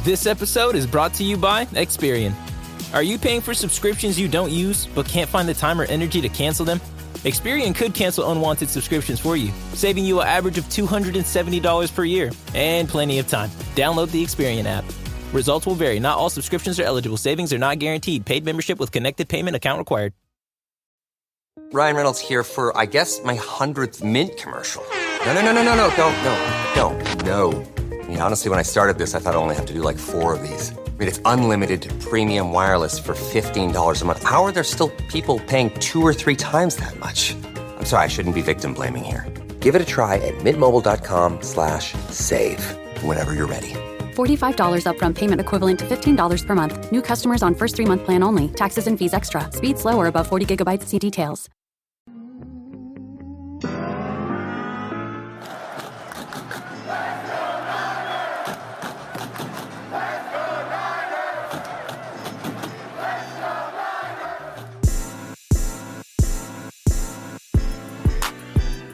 This episode is brought to you by Experian. Are you paying for subscriptions you don't use but can't find the time or energy to cancel them? Experian could cancel unwanted subscriptions for you, saving you an average of $270 per year and plenty of time. Download the Experian app. Results will vary. Not all subscriptions are eligible. Savings are not guaranteed. Paid membership with connected payment account required. Ryan Reynolds here for, I guess, my 100th Mint commercial. No, don't. I mean, honestly, when I started this, I thought I only have to do like 4 of these. I mean, it's unlimited premium wireless for $15 a month. How are there still people paying 2 or 3 times that much? I'm sorry, I shouldn't be victim blaming here. Give it a try at mintmobile.com/save. Whenever you're ready. $45 upfront payment equivalent to $15 per month. New customers on first 3-month plan only. Taxes and fees extra. Speed slower above 40 gigabytes. See details.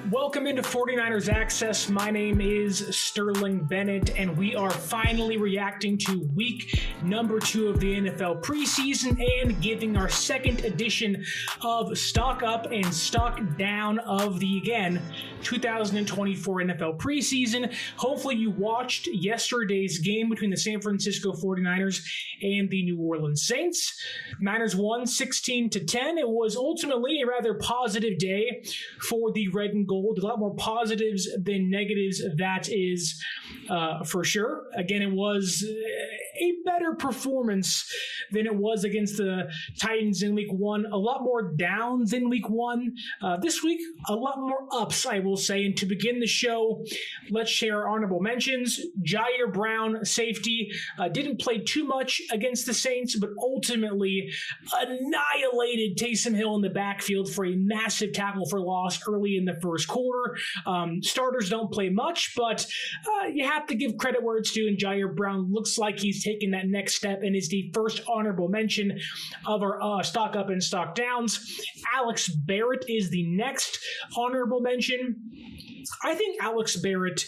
Welcome into 49ers Access. My name is Sterling Bennett, and we are finally reacting to week number 2 of the NFL preseason and giving our second edition of Stock Up and Stock Down of the, again, 2024 NFL preseason. Hopefully you watched yesterday's game between the San Francisco 49ers and the New Orleans Saints. Niners won 16-10. It was ultimately a rather positive day for the red and gold. A lot more positives than negatives, that is for sure. Again, it was a better performance than it was against the Titans in week 1. A lot more downs in week 1. This week, a lot more ups, I will say. And to begin the show, let's share honorable mentions. Jair Brown, safety, didn't play too much against the Saints, but ultimately annihilated Taysom Hill in the backfield for a massive tackle for loss early in the first quarter. Starters don't play much, but you have to give credit where it's due, and Jair Brown looks like he's taking that next step and is the first honorable mention of our stock up and stock downs. Alex Barrett is the next honorable mention. I think Alex Barrett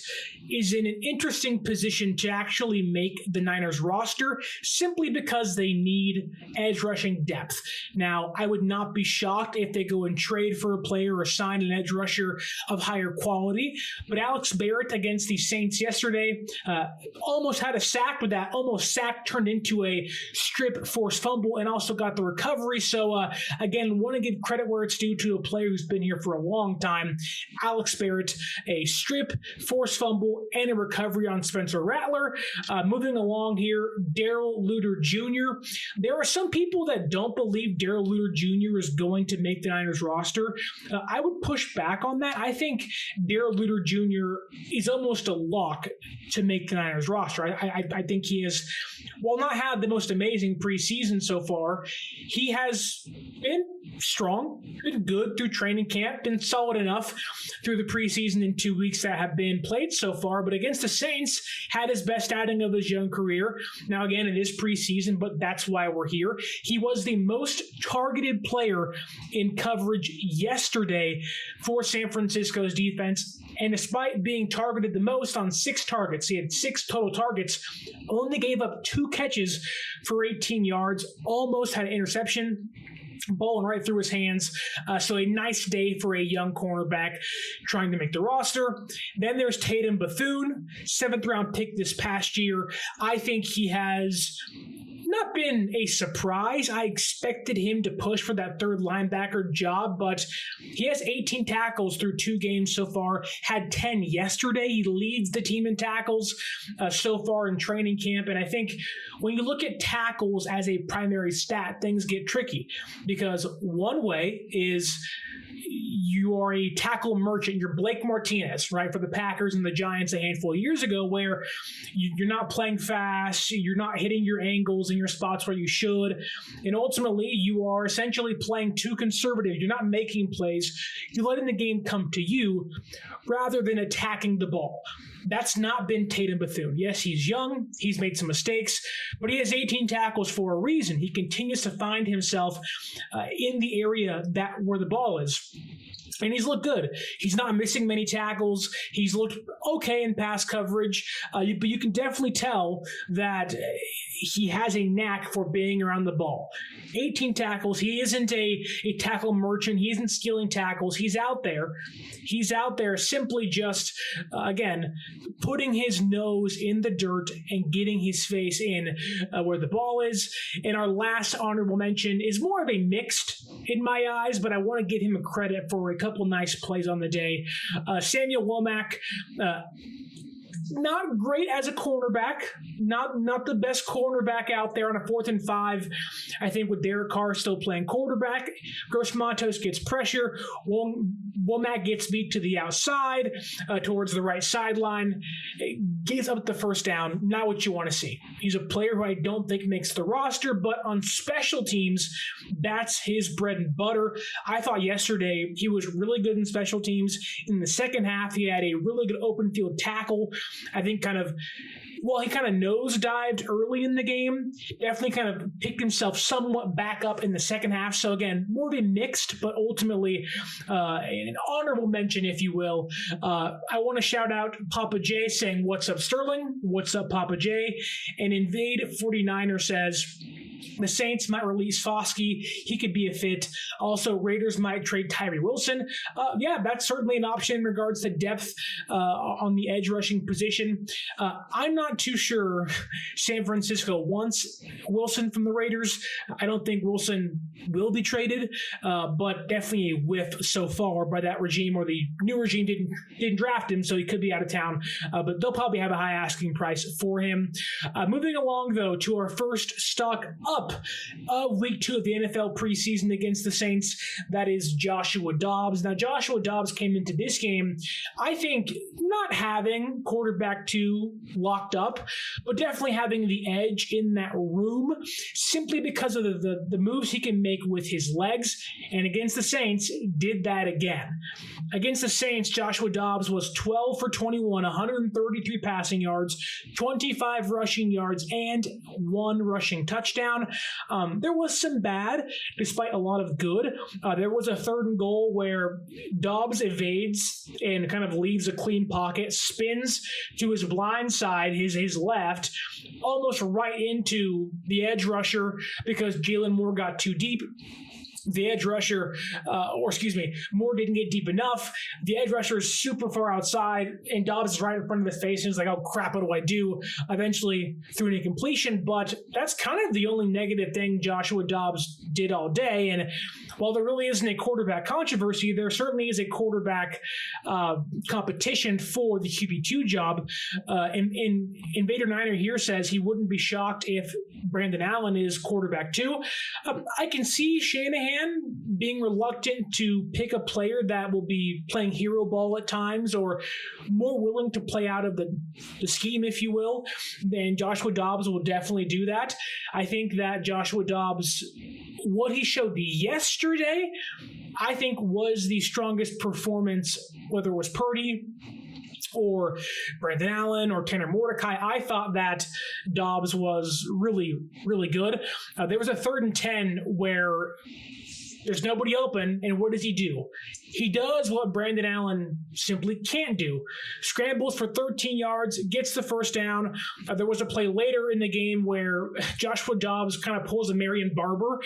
is in an interesting position to actually make the Niners roster simply because they need edge rushing depth. Now, I would not be shocked if they go and trade for a player or sign an edge rusher of higher quality, but Alex Barrett against the Saints yesterday almost had a sack, with that almost sack turned into a strip forced fumble and also got the recovery. So again, want to give credit where it's due to a player who's been here for a long time. Alex Barrett, a strip, forced fumble, and a recovery on Spencer Rattler. Moving along here, Darrell Luter Jr. There are some people that don't believe Darrell Luter Jr. is going to make the Niners roster. I would push back on that. I think Darrell Luter Jr. is almost a lock to make the Niners roster. I think he has, while not had the most amazing preseason so far, he has been strong, been good through training camp, been solid enough through the preseason in 2 weeks that have been played so far, but against the Saints, had his best outing of his young career. Now again, it is preseason, but that's why we're here. He was the most targeted player in coverage yesterday for San Francisco's defense, and despite being targeted the most on 6 targets, he had 6 total targets, only gave up 2 catches for 18 yards, almost had an interception, ball right through his hands. So a nice day for a young cornerback trying to make the roster. Then there's Tatum Bethune, 7th round pick this past year. I think he has not been a surprise. I expected him to push for that 3rd linebacker job, but he has 18 tackles through 2 games so far, had 10 yesterday. He leads the team in tackles so far in training camp, and I think when you look at tackles as a primary stat, things get tricky, because one way is you are a tackle merchant. You're Blake Martinez, right, for the Packers and the Giants a handful of years ago, where you're not playing fast, you're not hitting your angles in your spots where you should, and ultimately you are essentially playing too conservative. You're not making plays. You're letting the game come to you rather than attacking the ball. That's not been Tatum Bethune. Yes, he's young. He's made some mistakes, but he has 18 tackles for a reason. He continues to find himself in the area where the ball is. And he's looked good. He's not missing many tackles. He's looked okay in pass coverage. But you can definitely tell that he has a knack for being around the ball. 18 tackles. He isn't a tackle merchant. He isn't stealing tackles. He's out there. He's out there simply just, again, putting his nose in the dirt and getting his face in where the ball is. And our last honorable mention is more of a mixed in my eyes, but I want to give him a credit for a couple nice plays on the day. Samuel Womack, not great as a cornerback, not the best cornerback out there on a 4th and 5. I think with Derek Carr still playing quarterback, Gross Matos gets pressure. Womack gets beat to the outside towards the right sideline, gives up the first down. Not what you want to see. He's a player who I don't think makes the roster, but on special teams, that's his bread and butter. I thought yesterday he was really good in special teams. In the second half, he had a really good open field tackle. I think he kind of nosedived early in the game, definitely kind of picked himself somewhat back up in the second half. So again, more of a mixed, but ultimately an honorable mention, if you will. I want to shout out Papa J saying, "What's up, Sterling? What's up, Papa J?" And Invade 49er says, the Saints might release Foskey. He could be a fit. Also, Raiders might trade Tyree Wilson. Yeah, that's certainly an option in regards to depth on the edge rushing position. I'm not too sure San Francisco wants Wilson from the Raiders. I don't think Wilson will be traded, but definitely a whiff so far by that regime, or the new regime didn't draft him, so he could be out of town. But they'll probably have a high asking price for him. Moving along, though, to our first stock up of week 2 of the NFL preseason against the Saints. That is Joshua Dobbs. Now, Joshua Dobbs came into this game, I think, not having quarterback 2 locked up, but definitely having the edge in that room simply because of the moves he can make with his legs. And against the Saints, did that again. Against the Saints, Joshua Dobbs was 12 for 21, 133 passing yards, 25 rushing yards, and 1 rushing touchdown. There was some bad, despite a lot of good. There was a 3rd and goal where Dobbs evades and kind of leaves a clean pocket, spins to his blind side, his left, almost right into the edge rusher because Jalen Moore got too deep. The edge rusher, Moore didn't get deep enough. The edge rusher is super far outside, and Dobbs is right in front of his face, and he's like, oh, crap, what do I do? Eventually threw an incompletion, but that's kind of the only negative thing Joshua Dobbs did all day. And while there really isn't a quarterback controversy, there certainly is a quarterback competition for the QB2 job. And Invader Niner here says he wouldn't be shocked if Brandon Allen is quarterback 2. I can see Shanahan being reluctant to pick a player that will be playing hero ball at times or more willing to play out of the scheme, if you will. And Joshua Dobbs will definitely do that. I think that Joshua Dobbs, what he showed yesterday, I think was the strongest performance, whether it was Purdy or Brandon Allen or Tanner Mordecai. I thought that Dobbs was really, really good. There was a 3rd and 10 where there's nobody open, and what does he do? He does what Brandon Allen simply can't do. Scrambles for 13 yards, gets the first down. There was a play later in the game where Joshua Dobbs kind of pulls a Marion Barber,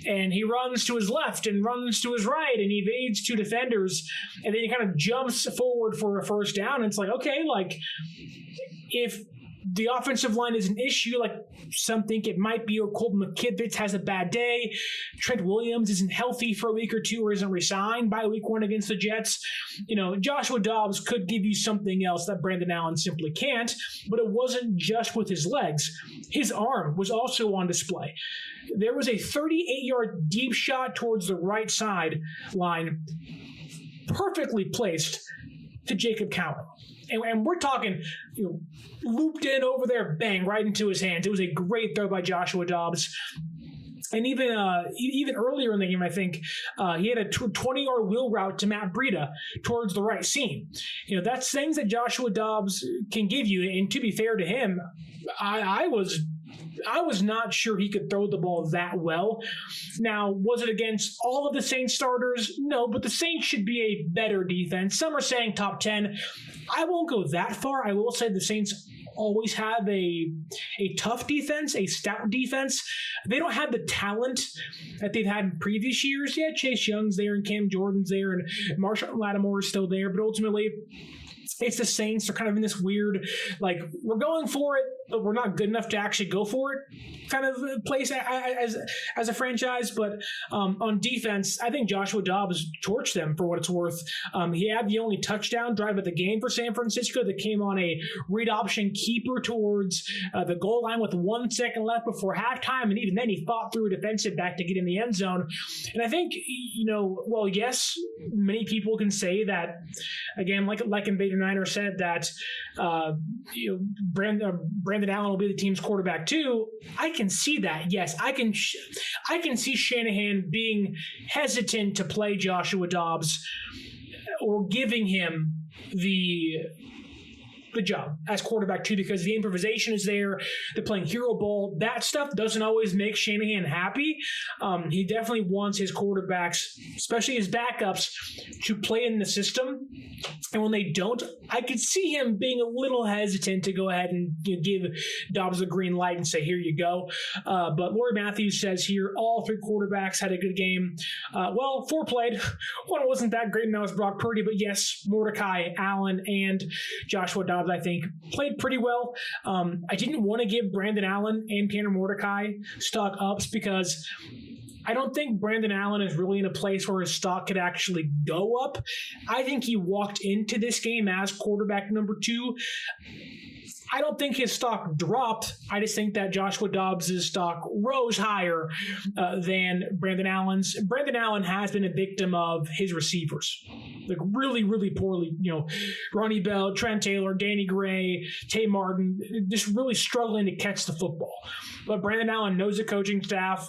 and he runs to his left and runs to his right and evades 2 defenders, and then he kind of jumps forward for a first down. And it's like, okay, like if the offensive line is an issue, like some think it might be, or Colton McKivitz has a bad day, Trent Williams isn't healthy for a week or 2 or isn't resigned by week 1 against the Jets, Joshua Dobbs could give you something else that Brandon Allen simply can't. But it wasn't just with his legs. His arm was also on display. There was a 38-yard deep shot towards the right side line, perfectly placed to Jacob Cowan. And we're talking, looped in over there, bang, right into his hands. It was a great throw by Joshua Dobbs. And even earlier in the game, I think he had a 20-yard wheel route to Matt Breida towards the right seam. That's things that Joshua Dobbs can give you. And to be fair to him, I was I was not sure he could throw the ball that well. Now, was it against all of the Saints starters? No, but the Saints should be a better defense. Some are saying top 10. I won't go that far. I will say the Saints always have a tough defense, a stout defense. They don't have the talent that they've had in previous years. Yeah, Chase Young's there and Cam Jordan's there and Marshall Lattimore is still there, but ultimately it's the Saints. They're kind of in this weird, like, we're going for it, but we're not good enough to actually go for it kind of place as a franchise. But on defense, I think Joshua Dobbs torched them for what it's worth. He had the only touchdown drive of the game for San Francisco that came on a read option keeper towards the goal line with 1 second left before halftime. And even then, he fought through a defensive back to get in the end zone. And I think, well, yes, many people can say that, again, like Invader Niner said, that Brandon Allen will be the team's quarterback too. I can see that. Yes, I can see Shanahan being hesitant to play Joshua Dobbs or giving him the job as quarterback too, because the improvisation is there. They're playing hero ball. That stuff doesn't always make Shanahan happy. He definitely wants his quarterbacks, especially his backups, to play in the system. And when they don't, I could see him being a little hesitant to go ahead and give Dobbs a green light and say, here you go. But Laurie Matthews says here, all three quarterbacks had a good game. Well, 4 played. One wasn't that great, and that was Brock Purdy. But yes, Mordecai, Allen, and Joshua Dobbs, I think, played pretty well. I didn't want to give Brandon Allen and Tanner Mordecai stock ups because I don't think Brandon Allen is really in a place where his stock could actually go up. I think he walked into this game as quarterback number 2. I don't think his stock dropped. I just think that Joshua Dobbs' stock rose higher than Brandon Allen's. Brandon Allen has been a victim of his receivers. Like really, really poorly. Ronnie Bell, Trent Taylor, Danny Gray, Tay Martin, just really struggling to catch the football. But Brandon Allen knows the coaching staff.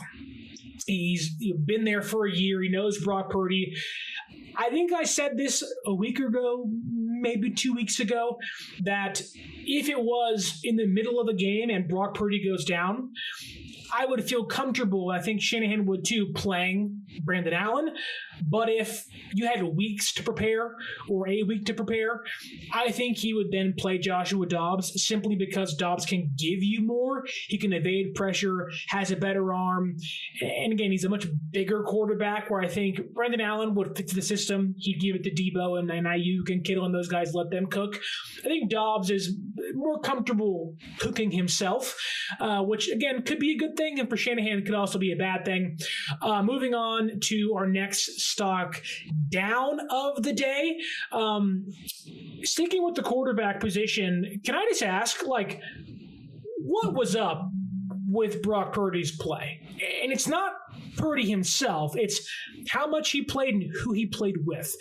He's been there for a year. He knows Brock Purdy. I think I said this a week ago, maybe 2 weeks ago, that if it was in the middle of a game and Brock Purdy goes down, I would feel comfortable, I think Shanahan would too, playing Brandon Allen. But if you had weeks to prepare or a week to prepare, I think he would then play Joshua Dobbs simply because Dobbs can give you more. He can evade pressure, has a better arm. And again, he's a much bigger quarterback where I think Brandon Allen would fit the system. He'd give it to Debo and Ayuk and Kittle and those guys, let them cook. I think Dobbs is more comfortable cooking himself, which again could be a good thing, and for Shanahan could also be a bad thing. Moving on to our next stock down of the day. Sticking with the quarterback position, can I just ask, what was up with Brock Purdy's play? And it's not Purdy himself, it's how much he played and who he played with.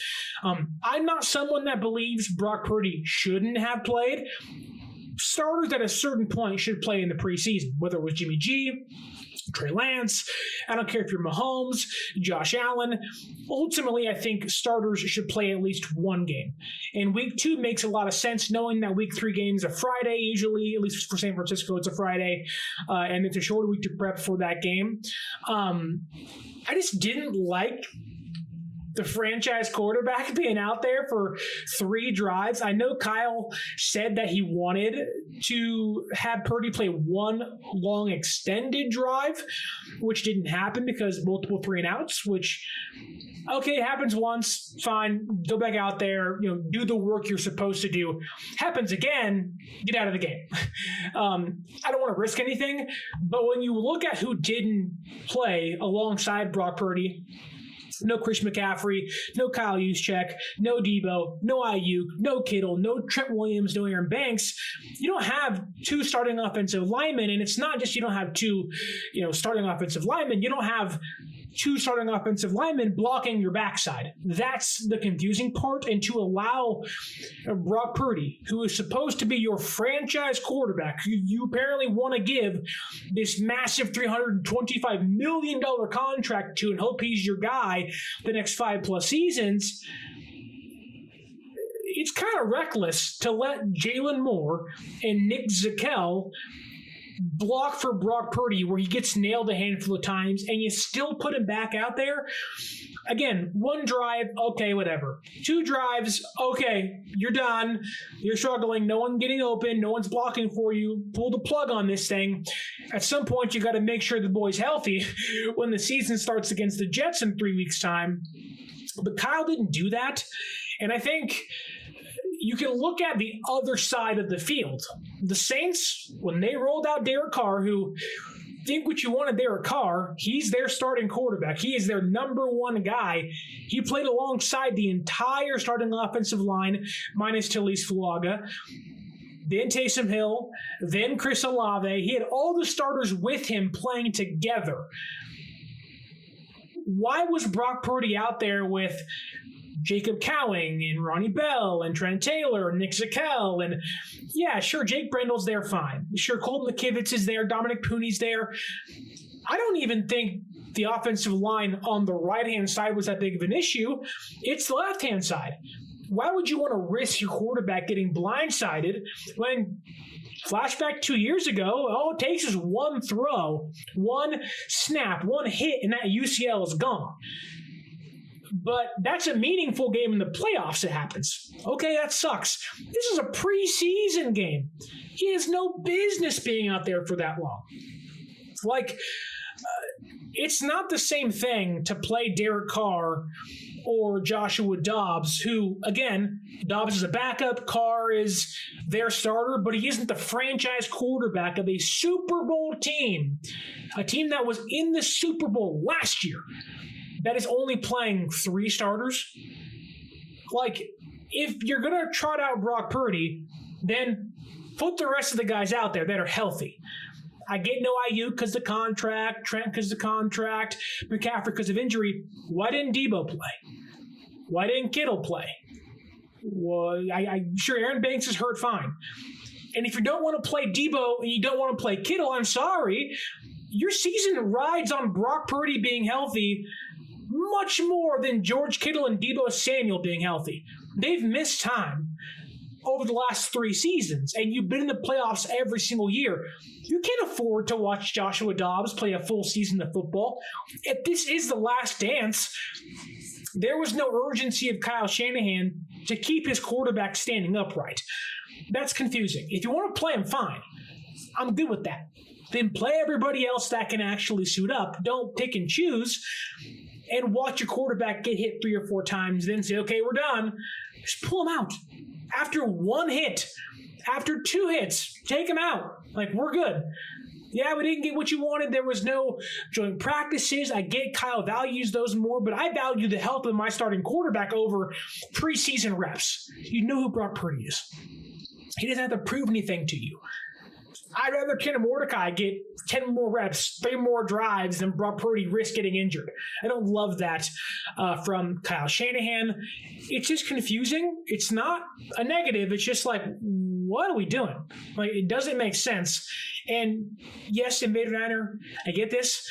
I'm not someone that believes Brock Purdy shouldn't have played. Starters at a certain point should play in the preseason, whether it was Jimmy G, Trey Lance, I don't care if you're Mahomes, Josh Allen. Ultimately, I think starters should play at least one game. And week 2 makes a lot of sense, knowing that week 3 games are Friday, usually, at least for San Francisco, it's a Friday, and it's a shorter week to prep for that game. I just didn't like the franchise quarterback being out there for 3 drives. I know Kyle said that he wanted to have Purdy play 1 long extended drive, which didn't happen because multiple 3-and-outs, which, okay, happens once, fine, go back out there, do the work you're supposed to do. Happens again, get out of the game. I don't want to risk anything, but when you look at who didn't play alongside Brock Purdy, no Christian McCaffrey, no Kyle Juszczyk, no Debo, no Ayuk, no Kittle, no Trent Williams, no Aaron Banks. You don't have 2 starting offensive linemen, and it's not just you don't have 2, starting offensive linemen. You don't have 2 starting offensive linemen blocking your backside. That's the confusing part. And to allow Brock Purdy, who is supposed to be your franchise quarterback, who you apparently want to give this massive $325 million contract to and hope he's your guy the next 5+ seasons, it's kind of reckless to let Jalen Moore and Nick Zakelj block for Brock Purdy where he gets nailed a handful of times and you still put him back out there. Again, one drive, okay, whatever. 2 drives, okay, you're done. You're struggling. No one's getting open. No one's blocking for you. Pull the plug on this thing. At some point, you got to make sure the boy's healthy when the season starts against the Jets in 3 weeks' time. But Kyle didn't do that. And I think you can look at the other side of the field. The Saints, when they rolled out Derek Carr, who think what you want of Derek Carr, he's their starting quarterback. He is their number one guy. He played alongside the entire starting offensive line, minus Tilly's Fuaga. Then Taysom Hill, then Chris Olave. He had all the starters with him playing together. Why was Brock Purdy out there with Jacob Cowing and Ronnie Bell and Trent Taylor and Nick Zakel? And yeah, sure, Jake Brendel's there, fine. Sure, Colton McKivitz is there, Dominic Pooney's there. I don't even think the offensive line on the right-hand side was that big of an issue. It's the left-hand side. Why would you want to risk your quarterback getting blindsided when, flashback 2 years ago, all it takes is one throw, one snap, one hit, and that UCL is gone. But that's a meaningful game in the playoffs. It happens. Okay, that sucks. This is a preseason game. He has no business being out there for that long. It's not the same thing to play Derek Carr or Joshua Dobbs, who, again, Dobbs is a backup, Carr is their starter, but he isn't the franchise quarterback of a Super Bowl team, a team that was in the Super Bowl last year, that is only playing 3 starters. If you're going to trot out Brock Purdy, then put the rest of the guys out there that are healthy. I get no Ayuk because of the contract, Trent because of the contract, McCaffrey because of injury. Why didn't Debo play? Why didn't Kittle play? Well, I'm sure Aaron Banks is hurt, fine. And if you don't want to play Debo and you don't want to play Kittle, I'm sorry. Your season rides on Brock Purdy being healthy much more than George Kittle and Debo Samuel being healthy. They've missed time over the last 3 seasons, and you've been in the playoffs every single year. You can't afford to watch Joshua Dobbs play a full season of football. If this is the last dance, there was no urgency of Kyle Shanahan to keep his quarterback standing upright. That's confusing. If you want to play him, fine. I'm good with that. Then play everybody else that can actually suit up. Don't pick and choose and watch your quarterback get hit 3 or 4 times, then say, okay, we're done. Just pull him out. After 1 hit, after 2 hits, take him out. We're good. Yeah, we didn't get what you wanted. There was no joint practices. I get Kyle values those more, but I value the health of my starting quarterback over preseason reps. You know who Brock Purdy is. He doesn't have to prove anything to you. I'd rather Kenny Mordecai get 10 more reps, 3 more drives than Brock Purdy risk getting injured. I don't love that from Kyle Shanahan. It's just confusing. It's not a negative. It's just what are we doing? It doesn't make sense. And yes, Invader Niner, I get this.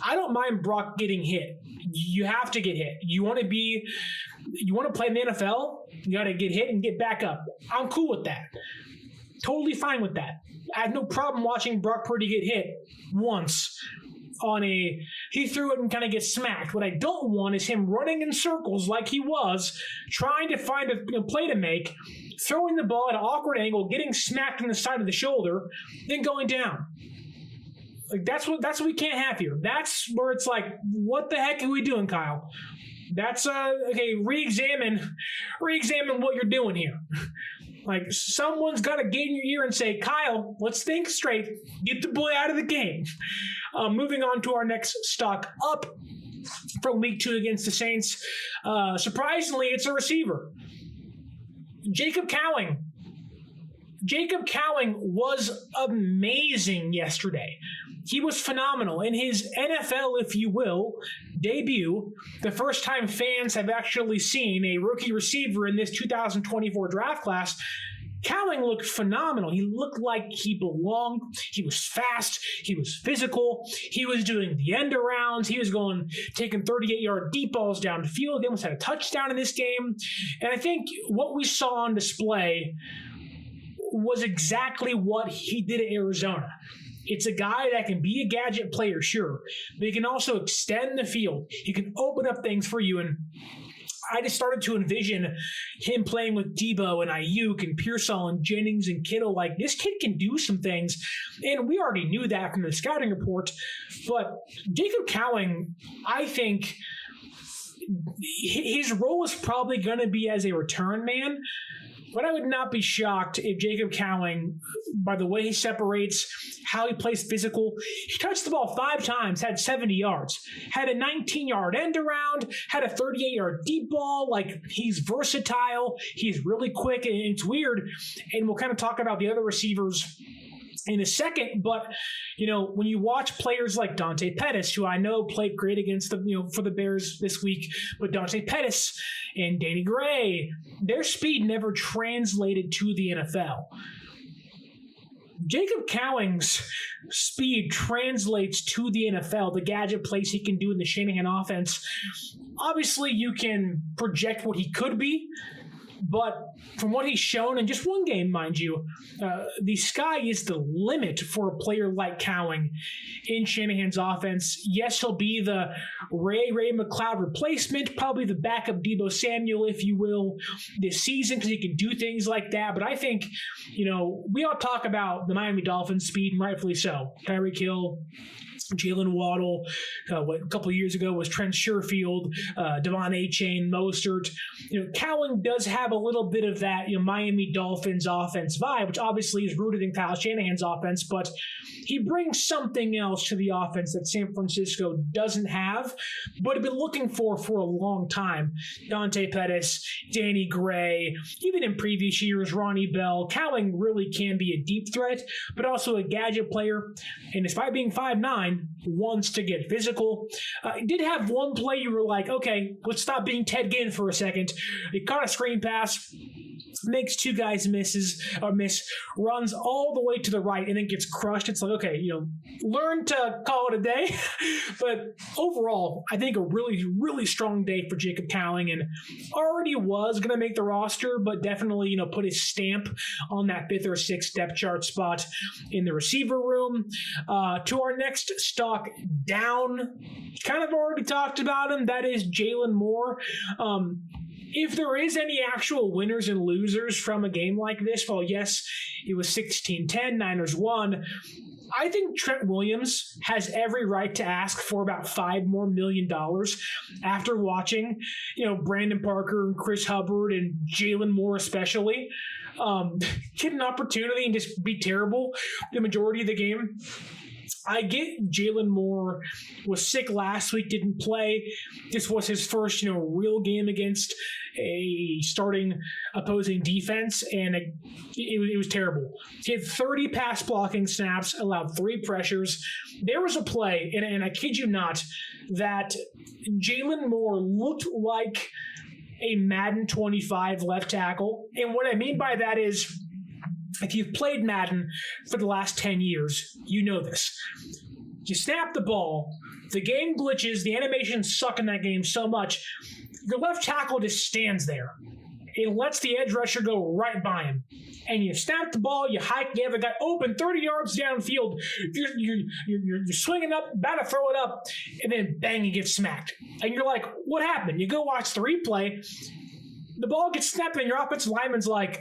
I don't mind Brock getting hit. You have to get hit. You want to play in the NFL? You got to get hit and get back up. I'm cool with that. Totally fine with that. I have no problem watching Brock Purdy get hit once he threw it and kind of gets smacked. What I don't want is him running in circles like he was, trying to find a play to make, throwing the ball at an awkward angle, getting smacked in the side of the shoulder, then going down. That's what we can't have here. That's where it's what the heck are we doing, Kyle? That's okay, re-examine what you're doing here. Someone's got to get in your ear and say, Kyle, let's think straight. Get the boy out of the game. Moving on to our next stock up from week 2 against the Saints. Surprisingly, it's a receiver. Jacob Cowing. Jacob Cowing was amazing yesterday. He was phenomenal in his NFL, if you will, debut. The first time fans have actually seen a rookie receiver in this 2024 draft class. Cowing looked phenomenal. He looked like he belonged. He was fast. He was physical. He was doing the end arounds. He was taking 38-yard deep balls down the field. He almost had a touchdown in this game. And I think what we saw on display was exactly what he did at Arizona. It's a guy that can be a gadget player, sure, but he can also extend the field. He can open up things for you. And I just started to envision him playing with Debo and Ayuk and Pearsall and Jennings and Kittle. Like, this kid can do some things. And we already knew that from the scouting report. But Jacob Cowing, I think his role is probably going to be as a return man. But I would not be shocked if Jacob Cowing, by the way he separates, how he plays physical, he touched the ball 5 times, had 70 yards, had a 19-yard end around, had a 38-yard deep ball. Like, he's versatile. He's really quick, and it's weird. And we'll kind of talk about the other receivers in a second, but when you watch players like Dante Pettis, who I know played great against for the Bears this week, but Dante Pettis and Danny Gray, their speed never translated to the NFL. Jacob Cowing's speed translates to the NFL, the gadget plays he can do in the Shanahan offense. Obviously, you can project what he could be, but from what he's shown in just one game, mind you, the sky is the limit for a player like Cowing in Shanahan's offense. Yes, he'll be the Ray McLeod replacement, probably the backup Debo Samuel, if you will, this season, because he can do things like that. But I think, we all talk about the Miami Dolphins' speed, and rightfully so. Tyreek Hill, Jalen Waddle, a couple of years ago was Trent Sherfield, Devon Achane, Mostert. Cowing does have a little bit of that Miami Dolphins offense vibe, which obviously is rooted in Kyle Shanahan's offense, but he brings something else to the offense that San Francisco doesn't have, but have been looking for a long time. Dante Pettis, Danny Gray, even in previous years, Ronnie Bell. Cowing really can be a deep threat, but also a gadget player, and despite being 5'9", wants to get physical. Did have one play you were like, okay, let's stop being Ted Ginn for a second. He caught a screen pass, makes 2 guys miss, runs all the way to the right, and then gets crushed. It's like, okay, learn to call it a day. But overall, I think a really, really strong day for Jacob Cowing, and already was going to make the roster, but definitely, put his stamp on that 5th or 6th depth chart spot in the receiver room. To our next stock down, kind of already talked about him. That is Jalen Moore. If there is any actual winners and losers from a game like this, well, yes, it was 16-10, Niners won. I think Trent Williams has every right to ask for about $5 million more after watching, Brandon Parker and Chris Hubbard and Jalen Moore especially get an opportunity and just be terrible the majority of the game. I get Jalen Moore was sick last week, didn't play. This was his first, real game against a starting opposing defense, and it was terrible. He had 30 pass blocking snaps, allowed 3 pressures. There was a play, and I kid you not, that Jalen Moore looked like a Madden 25 left tackle. And what I mean by that is, if you've played Madden for the last 10 years, you know this. You snap the ball, the game glitches, the animations suck in that game so much, your left tackle just stands there. It lets the edge rusher go right by him. And you snap the ball, you hike, you have a guy open 30 yards downfield, you're swinging up, about to throw it up, and then bang, you get smacked. And you're like, what happened? You go watch the replay, the ball gets snapped, and your offensive lineman's like,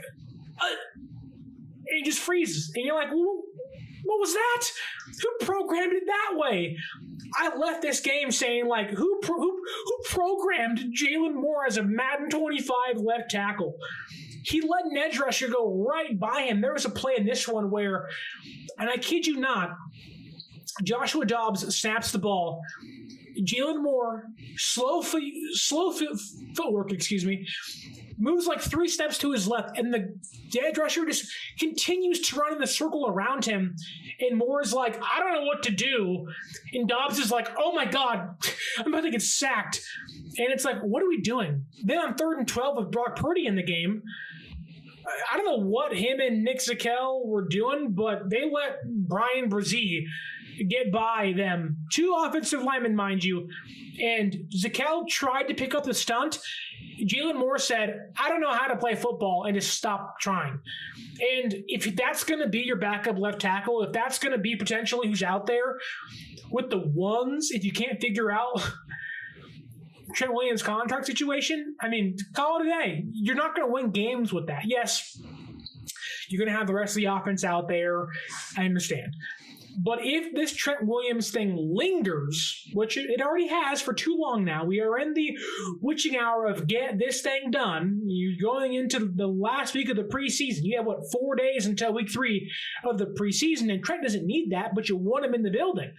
it just freezes. And you're like, what was that? Who programmed it that way? I left this game saying, like, who programmed Jalen Moore as a Madden 25 left tackle? He let an edge rusher go right by him. There was a play in this one where, and I kid you not, Joshua Dobbs snaps the ball. Jalen Moore, slow footwork, moves like 3 steps to his left, and the edge rusher just continues to run in the circle around him, and Moore is like, I don't know what to do, and Dobbs is like, oh my God, I'm about to get sacked, and it's like, what are we doing? Then on 3rd and 12 with Brock Purdy in the game, I don't know what him and Nick Zakelj were doing, but they let Brian Brzee get by them. 2 offensive linemen, mind you. And Zakelj tried to pick up the stunt, Jalen Moore said, I don't know how to play football, and just stop trying. And if that's going to be your backup left tackle, if that's going to be potentially who's out there with the ones, if you can't figure out Trent Williams' contract situation, I mean, call it a day. You're not going to win games with that. Yes, you're going to have the rest of the offense out there. I understand. But if this Trent Williams thing lingers, which it already has for too long now, we are in the witching hour of get this thing done. You're going into the last week of the preseason. You have, 4 days until week 3 of the preseason, and Trent doesn't need that, but you want him in the building.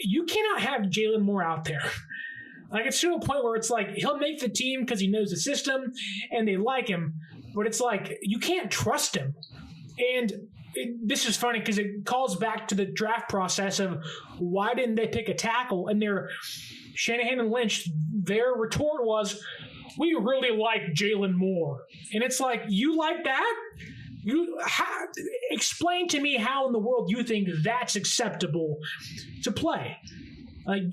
You cannot have Jalen Moore out there. Like, it's to a point where it's like he'll make the team because he knows the system and they like him, but it's like you can't trust him. And this is funny because it calls back to the draft process of why didn't they pick a tackle? And Shanahan and Lynch, their retort was, we really like Jalen Moore. And it's like, you like that? Explain to me how in the world you think that's acceptable to play. Like,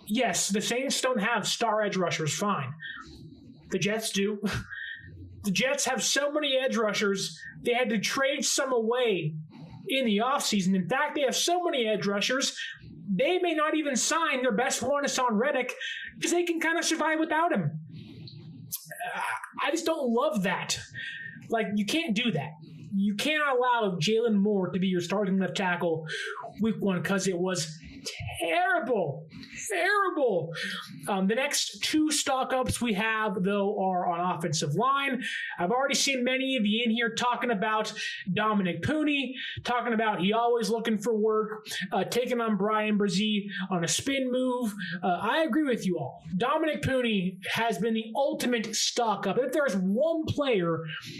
yes, the Saints don't have star edge rushers, fine. The Jets do. The Jets have so many edge rushers, they had to trade some away in the offseason. In fact, they have so many edge rushers, they may not even sign their best one, Hassan Reddick, because they can kind of survive without him. I just don't love that. Like, you can't do that. You cannot allow Jalen Moore to be your starting left tackle week 1 because it was terrible. The next 2 stock-ups we have, though, are on offensive line. I've already seen many of you in here talking about Dominic Pooney, talking about he always looking for work, taking on Brian Brzee on a spin move. I agree with you all. Dominic Pooney has been the ultimate stock-up. If there's one player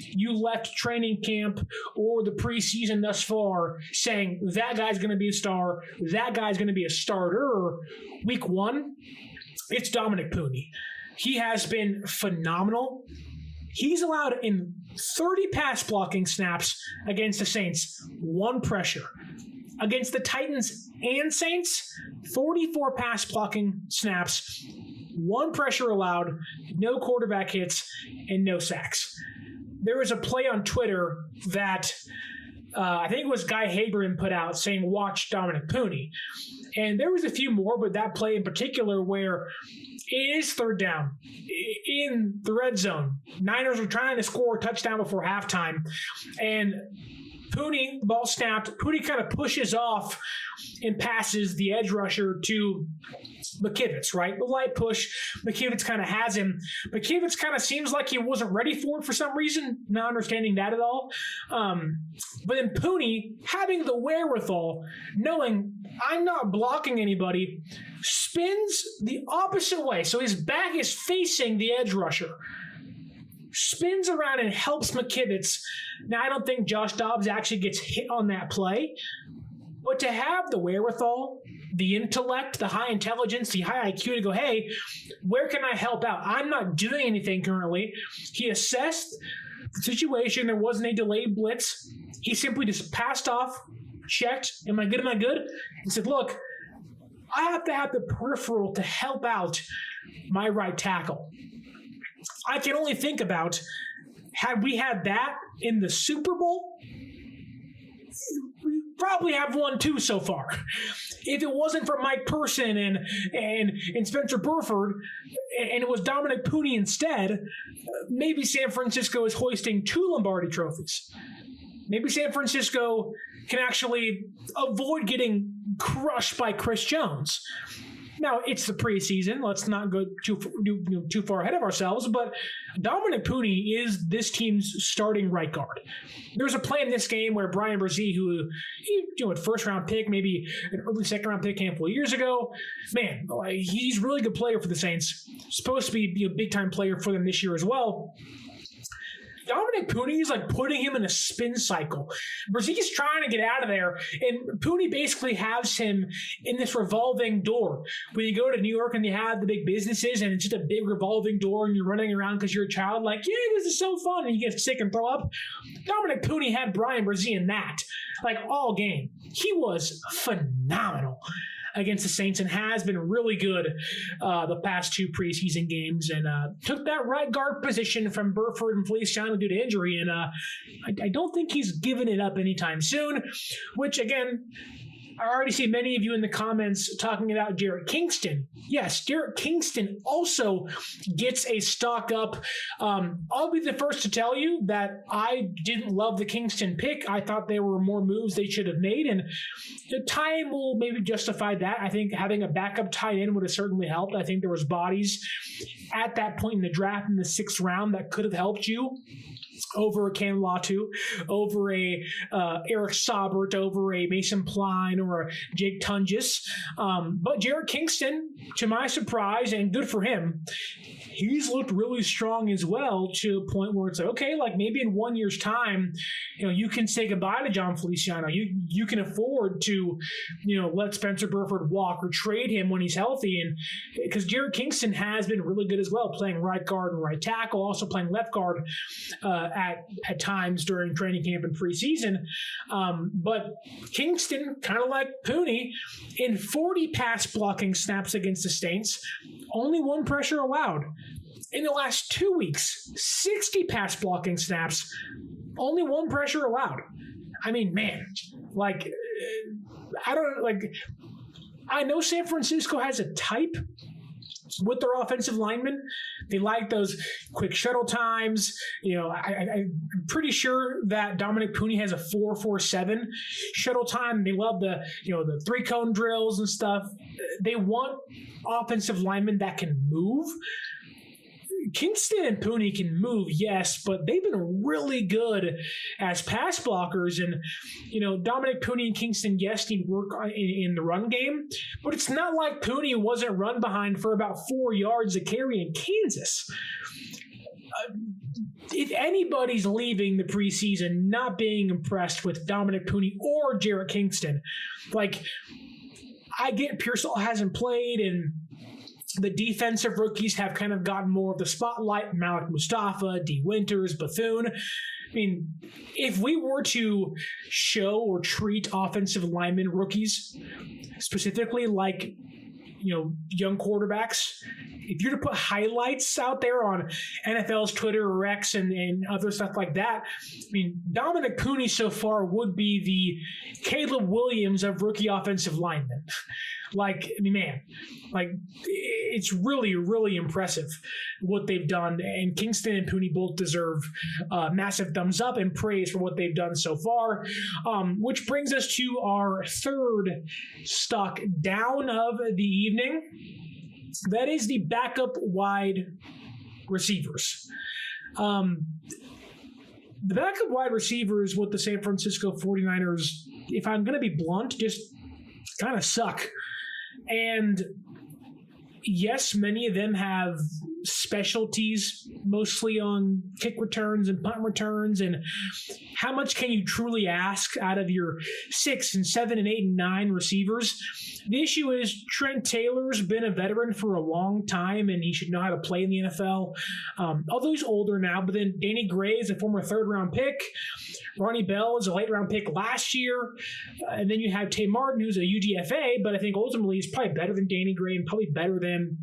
you left training camp or the preseason thus far saying that guy's going to be a star, that guy's going to be a starter week 1, it's Dominic Pooney. He has been phenomenal. He's allowed in 30 pass blocking snaps against the Saints, 1 pressure. Against the Titans and Saints, 44 pass blocking snaps, 1 pressure allowed, no quarterback hits, and no sacks. There was a play on Twitter that I think it was Guy Habron put out saying, watch Dominic Pooney. And there was a few more, but that play in particular where it is 3rd down in the red zone. Niners are trying to score a touchdown before halftime. And Pooney, the ball snapped. Pooney kind of pushes off and passes the edge rusher to McKivitz, right? The light push. McKivitz kind of has him. McKivitz kind of seems like he wasn't ready for it for some reason. Not understanding that at all. But then Pooney, having the wherewithal, knowing I'm not blocking anybody, spins the opposite way. So his back is facing the edge rusher. Spins around and helps McKivitz. Now, I don't think Josh Dobbs actually gets hit on that play, but to have the wherewithal, the intellect, the high intelligence, the high IQ to go, hey, where can I help out? I'm not doing anything currently. He assessed the situation. There wasn't a delayed blitz. He simply just passed off, checked, am I good, and said, look, I have to have the peripheral to help out my right tackle. I can only think about, had we had that in the Super Bowl, we probably have won 2 so far. If it wasn't for Mike Person and Spencer Burford, and it was Dominic Pooney instead, maybe San Francisco is hoisting 2 Lombardi trophies. Maybe San Francisco can actually avoid getting crushed by Chris Jones. Now, it's the preseason. Let's not go too far ahead of ourselves, but Dominic Pooney is this team's starting right guard. There's a play in this game where Brian Brzee, who, a first-round pick, maybe an early second-round pick a handful of years ago, man, he's a really good player for the Saints. Supposed to be a big-time player for them this year as well. Dominic Pooney is like putting him in a spin cycle. Brzee's trying to get out of there, and Pooney basically has him in this revolving door. When you go to New York and you have the big businesses and it's just a big revolving door and you're running around because you're a child, like, yeah, this is so fun, and you get sick and throw up. Dominic Pooney had Brian Brzee in that, like, all game. He was phenomenal. against the Saints and has been really good the past 2 preseason games, and took that right guard position from Burford and Feliciano due to injury, and I don't think he's giving it up anytime soon, which, again, I already see many of you in the comments talking about Jarrett Kingston. Yes, Jarrett Kingston also gets a stock up. I'll be the first to tell you that I didn't love the Kingston pick. I thought there were more moves they should have made, and the time will maybe justify that. I think having a backup tight end would have certainly helped. I think there was bodies at that point in the draft in the 6th round that could have helped you over a Cam Latu, over a Eric Saubert, over a Mason Pline, or a Jake Tungis. But Jarrett Kingston, to my surprise, and good for him, he's looked really strong as well, to a point where it's like, okay, like maybe in 1 year's time, you can say goodbye to John Feliciano. You can afford to, let Spencer Burford walk or trade him when he's healthy. And because Jarrett Kingston has been really good as well, playing right guard and right tackle, also playing left guard at times during training camp and preseason. But Kingston, kind of like Pooney, in 40 pass blocking snaps against the Saints, only 1 pressure allowed. In the last 2 weeks, 60 pass blocking snaps, only 1 pressure allowed. I mean, man, I know San Francisco has a type with their offensive linemen. They like those quick shuttle times. I'm pretty sure that Dominic Pooney has a 4.47 shuttle time. They love the 3-cone drills and stuff. They want offensive linemen that can move. Kingston and Pooney can move, yes, but they've been really good as pass blockers. And, Dominic Pooney and Kingston, yes, need work in the run game, but it's not like Pooney wasn't run behind for about 4 yards a carry in Kansas. If anybody's leaving the preseason not being impressed with Dominic Pooney or Jarrett Kingston, I get Pearsall hasn't played, and the defensive rookies have kind of gotten more of the spotlight. Malik Mustafa, D. Winters, Bethune. I mean, if we were to show or treat offensive linemen rookies specifically like, young quarterbacks, if you're to put highlights out there on NFL's Twitter or X and other stuff like that, I mean, Dominic Pooney so far would be the Caleb Williams of rookie offensive linemen. It's really, really impressive what they've done. And Kingston and Pooney both deserve massive thumbs up and praise for what they've done so far. Which brings us to our 3rd stock down of the evening. That is the backup wide receivers. The backup wide receivers with the San Francisco 49ers, if I'm going to be blunt, just kind of suck. And yes, many of them have specialties, mostly on kick returns and punt returns. And how much can you truly ask out of your 6 and 7 and 8 and 9 receivers? The issue is Trent Taylor's been a veteran for a long time, and he should know how to play in the NFL. Although he's older now, but then Danny Gray is a former 3rd-round pick. Ronnie Bell is a late-round pick last year. And then you have Tay Martin, who's a UDFA, but I think ultimately he's probably better than Danny Gray and probably better than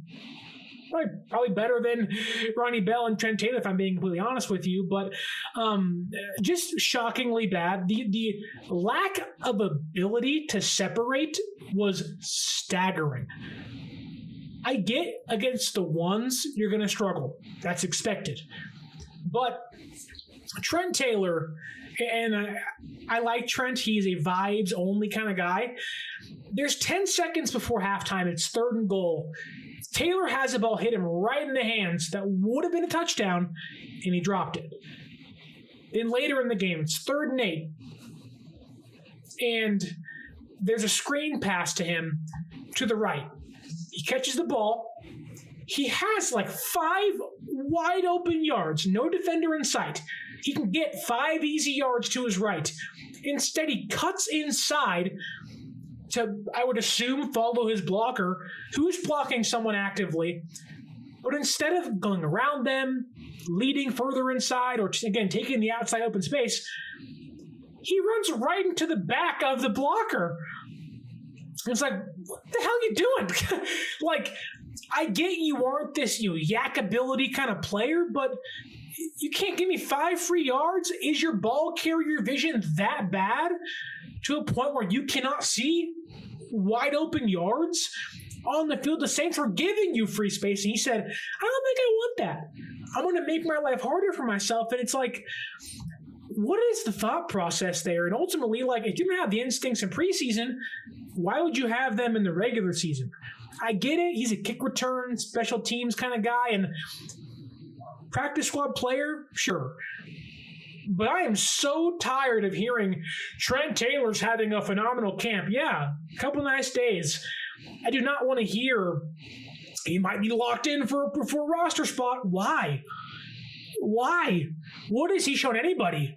Ronnie Bell and Trent Taylor, if I'm being completely honest with you. But just shockingly bad. The lack of ability to separate was staggering. I get against the ones you're going to struggle. That's expected. But Trent Taylor, and I like Trent. He's a vibes-only kind of guy. There's 10 seconds before halftime. It's 3rd and goal. Taylor has the ball hit him right in the hands. That would have been a touchdown, and he dropped it. Then later in the game, it's 3rd and 8. And there's a screen pass to him to the right. He catches the ball. He has 5 wide open yards, no defender in sight. He can get 5 easy yards to his right. Instead, he cuts inside to, I would assume, follow his blocker, who's blocking someone actively. But instead of going around them, leading further inside, or again, taking the outside open space, he runs right into the back of the blocker. It's like, what the hell are you doing? Like, I get you aren't this yak ability kind of player, but you can't give me 5 free yards? Is your ball carrier vision that bad to a point where you cannot see wide open yards on the field? The Saints were giving you free space, and he said, I don't think I want that. I'm going to make my life harder for myself. And it's like, what is the thought process there? And ultimately, like, if you don't have the instincts in preseason, why would you have them in the regular season? I get it. He's a kick return, special teams kind of guy, and practice squad player, sure. But I am so tired of hearing Trent Taylor's having a phenomenal camp. Yeah, a couple nice days. I do not want to hear he might be locked in for a roster spot. Why? Why? What has he shown anybody?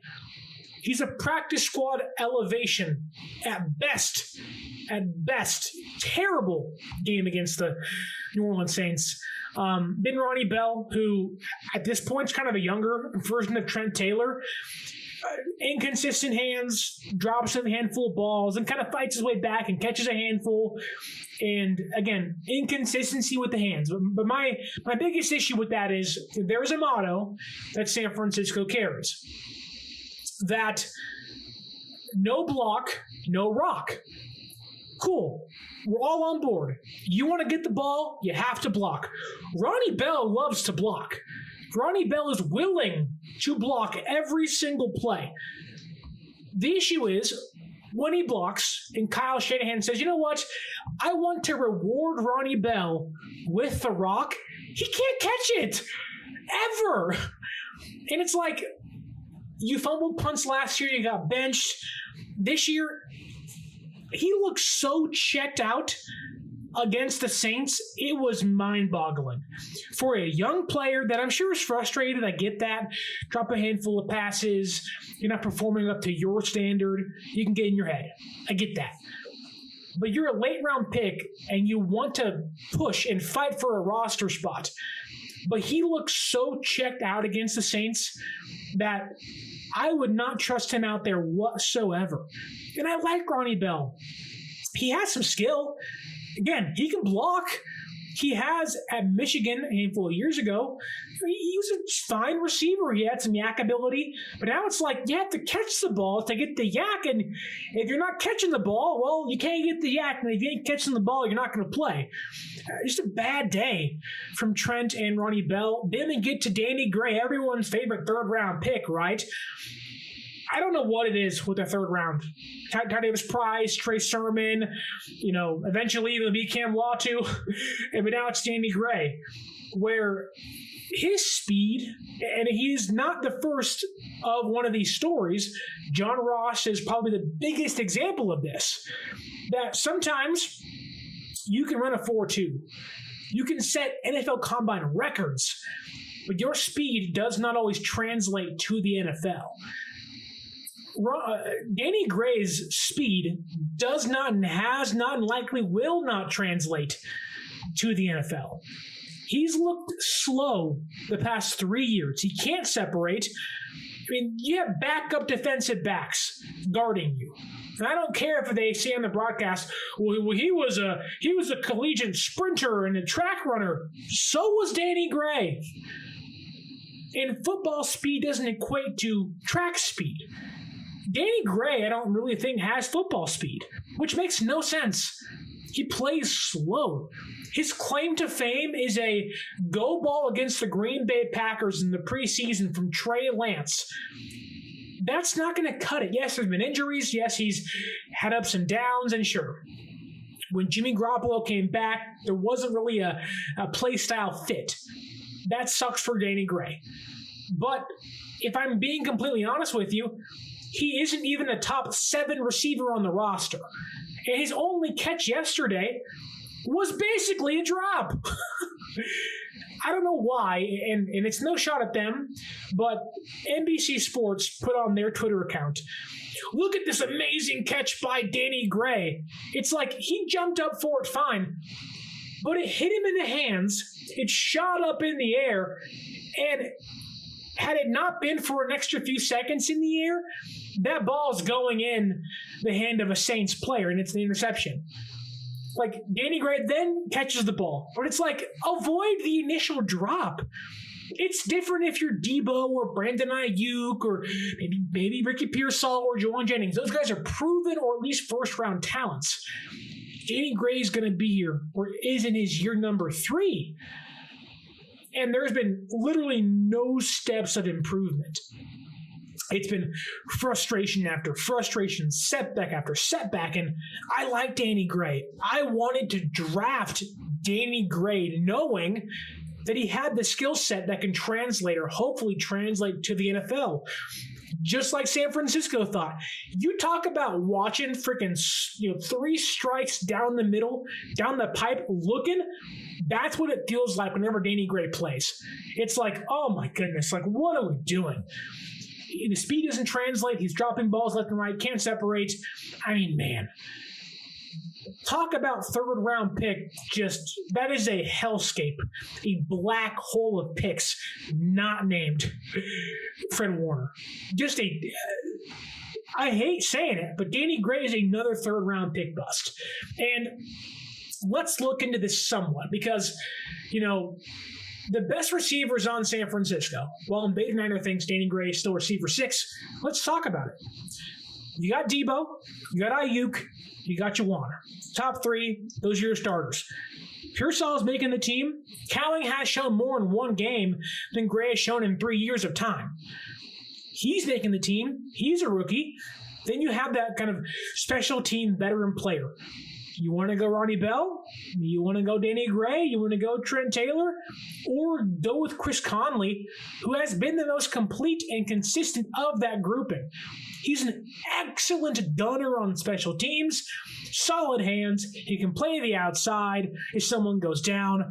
He's a practice squad elevation at best. At best. Terrible game against the New Orleans Saints. Then Ronnie Bell, who at this point is kind of a younger version of Trent Taylor. Inconsistent hands, drops a handful of balls, and kind of fights his way back and catches a handful. And again, inconsistency with the hands. But my biggest issue with that is there is a motto that San Francisco carries. That no block, no rock. Cool. We're all on board. You want to get the ball, you have to block. Ronnie Bell loves to block. Ronnie Bell is willing to block every single play. The issue is when he blocks and Kyle Shanahan says, you know what? I want to reward Ronnie Bell with the rock. He can't catch it. Ever. And it's like, you fumbled punts last year, you got benched. This year, he looked so checked out against the Saints, it was mind-boggling. For a young player that I'm sure is frustrated, I get that. Drop a handful of passes, you're not performing up to your standard, you can get in your head. I get that. But you're a late-round pick, and you want to push and fight for a roster spot. But he looked so checked out against the Saints that I would not trust him out there whatsoever. And I like Ronnie Bell. He has some skill. Again, he can block. He has at Michigan a handful of years ago. He was a fine receiver. He had some yak ability. But now it's like you have to catch the ball to get the yak. And if you're not catching the ball, well, you can't get the yak. And if you ain't catching the ball, you're not going to play. Just a bad day from Trent and Ronnie Bell. Then they get to Danny Gray, everyone's favorite third-round pick, right? I don't know what it is with the third round. Ty Davis Price, Trey Sermon, eventually it'll be Cam Latu, but now it's Danny Gray, where his speed, and he's not the first of one of these stories. John Ross is probably the biggest example of this, that sometimes you can run a 4.2. You can set NFL Combine records, but your speed does not always translate to the NFL. Danny Gray's speed does not and has not and likely will not translate to the NFL. He's looked slow the past 3 years. He can't separate. I mean, you have backup defensive backs guarding you. And I don't care if they say on the broadcast, well, he was a collegiate sprinter and a track runner. So was Danny Gray. And football speed doesn't equate to track speed. Danny Gray, I don't really think has football speed, which makes no sense. He plays slow. His claim to fame is a go ball against the Green Bay Packers in the preseason from Trey Lance. That's not going to cut it. Yes, there's been injuries. Yes, he's had ups and downs, and sure. When Jimmy Garoppolo came back, there wasn't really a play style fit. That sucks for Danny Gray. But if I'm being completely honest with you, he isn't even a top 7 receiver on the roster. And his only catch yesterday was basically a drop. I don't know why, and it's no shot at them, but NBC Sports put on their Twitter account, look at this amazing catch by Danny Gray. It's like he jumped up for it fine, but it hit him in the hands, it shot up in the air, and had it not been for an extra few seconds in the air, that ball's going in the hand of a Saints player, and it's the interception. Like, Danny Gray then catches the ball. But it's like, avoid the initial drop. It's different if you're Debo or Brandon Ayuk or maybe Ricky Pearsall or Juwan Jennings. Those guys are proven or at least first-round talents. Danny Gray is going to be here, or is in his year number 3. And there's been literally no steps of improvement. It's been frustration after frustration, setback after setback, and I like Danny Gray. I wanted to draft Danny Gray knowing that he had the skill set that can translate or hopefully translate to the NFL. Just like San Francisco thought. You talk about watching freaking 3 strikes down the middle, down the pipe, looking. That's what it feels like whenever Danny Gray plays. It's like, oh my goodness, like what are we doing? The speed doesn't translate. He's dropping balls left and right, can't separate. I mean, man. Talk about third-round pick. That is a hellscape, a black hole of picks not named Fred Warner. I hate saying it, but Danny Gray is another third-round pick bust. And let's look into this somewhat because, the best receivers on San Francisco, while Beta Niner thinks Danny Gray is still receiver 6, let's talk about it. You got Debo, you got Ayuk, you got Juwan. Top 3, those are your starters. Pearsall is making the team. Cowling has shown more in one game than Gray has shown in 3 years of time. He's making the team. He's a rookie. Then you have that kind of special team veteran player. You want to go Ronnie Bell? You want to go Danny Gray? You want to go Trent Taylor? Or go with Chris Conley, who has been the most complete and consistent of that grouping. He's an excellent gunner on special teams, solid hands. He can play the outside if someone goes down.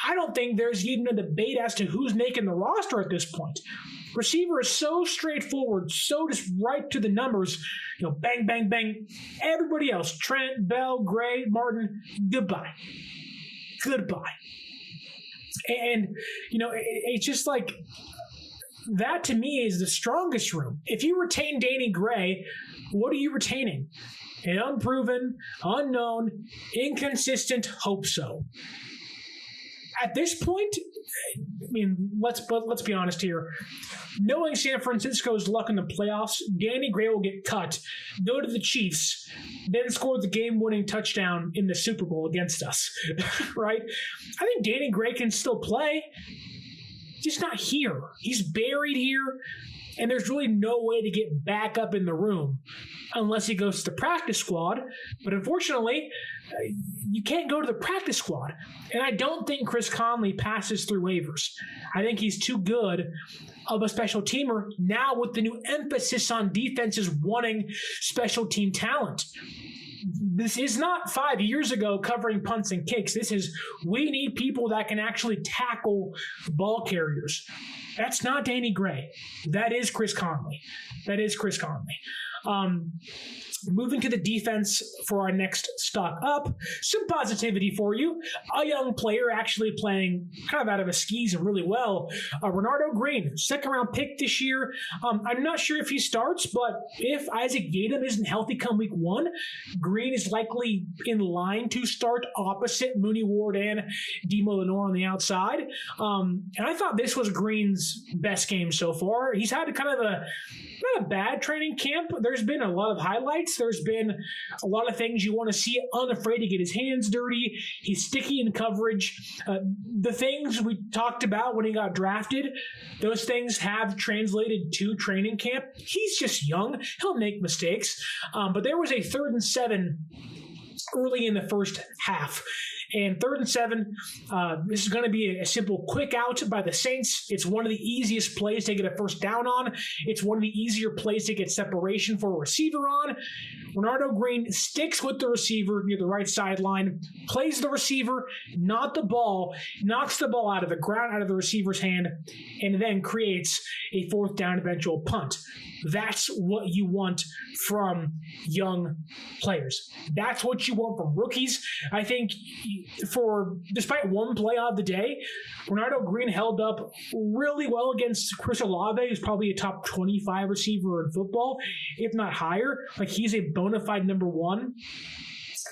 I don't think there's even a debate as to who's making the roster at this point. Receiver is so straightforward, so just right to the numbers. Bang, bang, bang. Everybody else, Trent, Bell, Gray, Martin, goodbye. Goodbye. And, it's just like, that to me is the strongest room. If you retain Danny Gray, what are you retaining? An unproven, unknown, inconsistent hope so. At this point, let's be honest here. Knowing San Francisco's luck in the playoffs, Danny Gray will get cut, go to the Chiefs, then score the game-winning touchdown in the Super Bowl against us, right? I think Danny Gray can still play, just not here. He's buried here, and there's really no way to get back up in the room unless he goes to the practice squad. But unfortunately, you can't go to the practice squad. And I don't think Chris Conley passes through waivers. I think he's too good of a special teamer now with the new emphasis on defenses wanting special team talent. This is not 5 years ago covering punts and kicks. This is, we need people that can actually tackle ball carriers. That's not Danny Gray. That is Chris Conley. Moving to the defense for our next stock up, some positivity for you. A young player actually playing kind of out of his skis and really well. Renardo Green, second-round pick this year. I'm not sure if he starts, but if Isaac Yiadom isn't healthy come week 1, Green is likely in line to start opposite Mooney Ward and Demo Lenore on the outside. And I thought this was Green's best game so far. He's had kind of not a bad training camp. There's been a lot of highlights. There's been a lot of things you want to see, unafraid to get his hands dirty. He's sticky in coverage. The things we talked about when he got drafted, those things have translated to training camp. He's just young. He'll make mistakes. But there was a 3rd and 7 early in the first half. And 3rd and 7, this is going to be a simple quick out by the Saints. It's one of the easiest plays to get a first down on. It's one of the easier plays to get separation for a receiver on. Renardo Green sticks with the receiver near the right sideline, plays the receiver, not the ball, knocks the ball out of the ground, out of the receiver's hand, and then creates a 4th down eventual punt. That's what you want from young players. That's what you want from rookies. I think despite one play of the day, Renardo Green held up really well against Chris Olave, who's probably a top 25 receiver in football, if not higher. Like, he's a bona fide number 1.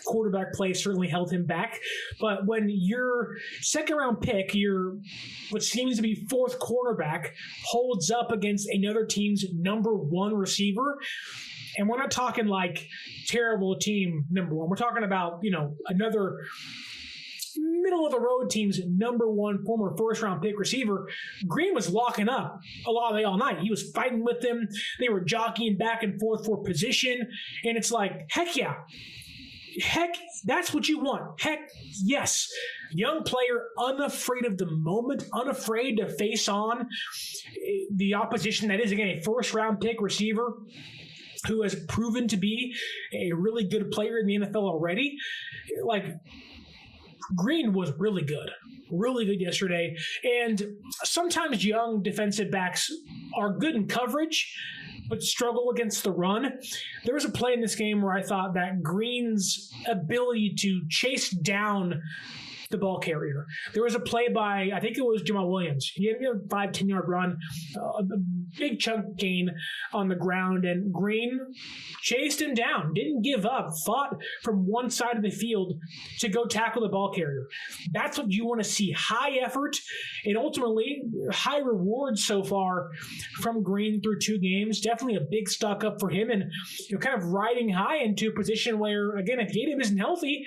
quarterback play certainly held him back. But when your second-round pick, your what seems to be fourth cornerback, holds up against another team's number one receiver, and we're not talking like terrible team number one. We're talking about, another middle-of-the-road team's number one former first-round pick receiver. Green was locking up a lot of the all night. He was fighting with them. They were jockeying back and forth for position. And it's like, heck yeah. Heck, that's what you want. Heck, yes. Young player, unafraid of the moment, unafraid to face on the opposition that is, again, a first-round pick receiver who has proven to be a really good player in the NFL already. Like, Green was really good yesterday. And sometimes young defensive backs are good in coverage, but struggle against the run. There was a play in this game where I thought that Green's ability to chase down the ball carrier. There was a play by, I think it was Jamal Williams. He had a 5-10-yard run, a big chunk gain on the ground, and Green chased him down, didn't give up, fought from one side of the field to go tackle the ball carrier. That's what you want to see. High effort and ultimately high reward so far from Green through 2 games. Definitely a big stock up for him, and kind of riding high into a position where, again, if Gabe isn't healthy,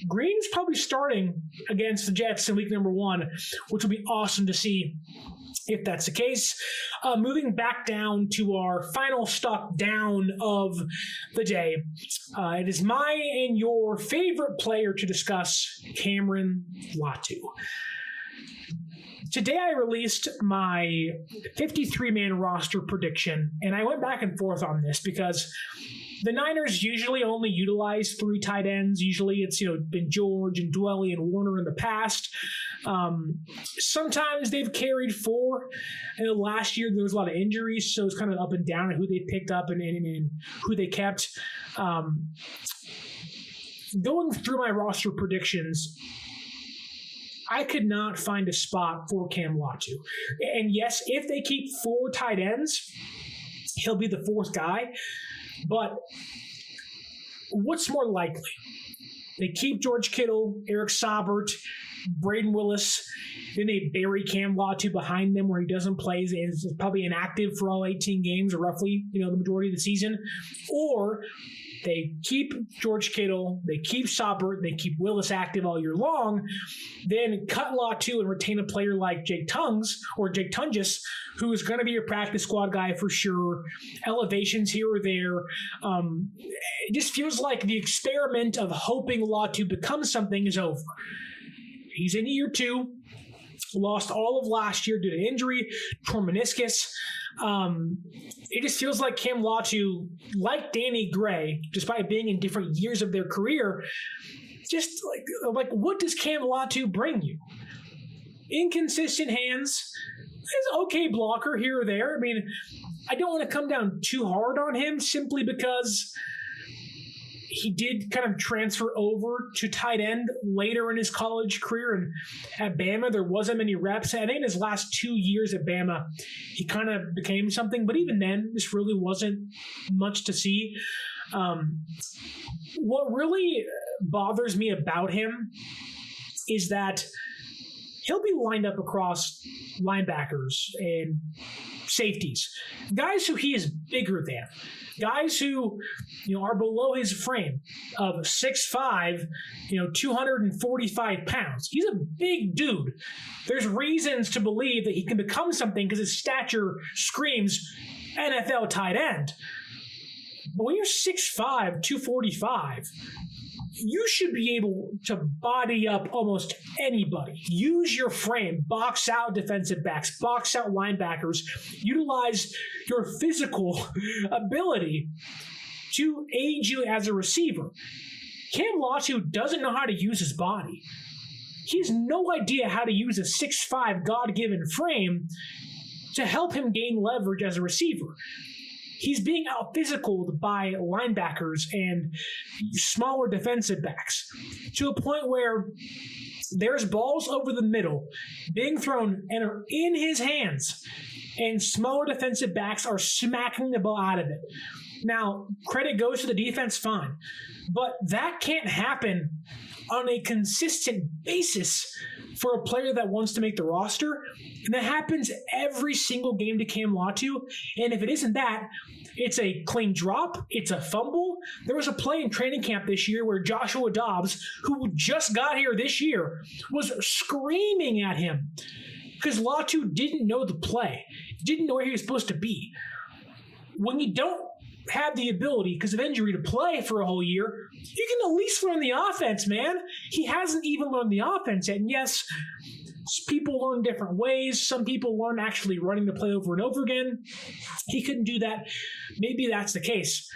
Green's probably starting against the Jets in week number 1, which will be awesome to see if that's the case. Moving back down to our final stock down of the day. It is my and your favorite player to discuss, Cameron Latu. Today I released my 53-man roster prediction, and I went back and forth on this because the Niners usually only utilize 3 tight ends. Usually it's been George and Dwelley and Warner in the past. Sometimes they've carried 4. And last year there was a lot of injuries, so it's kind of up and down on who they picked up and who they kept. Going through my roster predictions, I could not find a spot for Cam Latu. And yes, if they keep 4 tight ends, he'll be the 4th guy. But what's more likely? They keep George Kittle, Eric Saubert, Braden Willis, then they bury Cam Latu behind them where he doesn't play, is probably inactive for all 18 games or roughly, the majority of the season. Or they keep George Kittle, they keep Saubert, they keep Willis active all year long, then cut Latu and retain a player like Jake Tunges, who is going to be your practice squad guy for sure. Elevations here or there. It just feels like the experiment of hoping Latu becomes something is over. He's in year 2. Lost all of last year due to injury, torn meniscus. It just feels like Cam Latu, like Danny Gray, despite being in different years of their career, just like what does Cam Latu bring you? Inconsistent hands. He's an okay blocker here or there. I mean, I don't want to come down too hard on him simply because he did kind of transfer over to tight end later in his college career. And at Bama, there wasn't many reps. I think in his last 2 years at Bama, he kind of became something. But even then, this really wasn't much to see. What really bothers me about him is that he'll be lined up across linebackers and safeties, guys who he is bigger than, guys who are below his frame of 6'5", 245 pounds. He's a big dude. There's reasons to believe that he can become something because his stature screams NFL tight end. But when you're 6'5", 245, you should be able to body up almost anybody. Use your frame, box out defensive backs, box out linebackers, utilize your physical ability to aid you as a receiver. Cam Latu doesn't know how to use his body. He has no idea how to use a 6'5" God-given frame to help him gain leverage as a receiver. He's being out-physicaled by linebackers and smaller defensive backs to a point where there's balls over the middle being thrown and are in his hands, and smaller defensive backs are smacking the ball out of it. Now, credit goes to the defense, fine. But that can't happen on a consistent basis for a player that wants to make the roster. And that happens every single game to Cam Latu. And if it isn't that, it's a clean drop, it's a fumble. There was a play in training camp this year where Joshua Dobbs, who just got here this year, was screaming at him because Latu didn't know the play, didn't know where he was supposed to be. When you don't have the ability because of injury to play for a whole year, you can at least learn the offense, man. He hasn't even learned the offense yet. And yes, people learn different ways. Some people learn actually running the play over and over again. He couldn't do that. Maybe that's the case.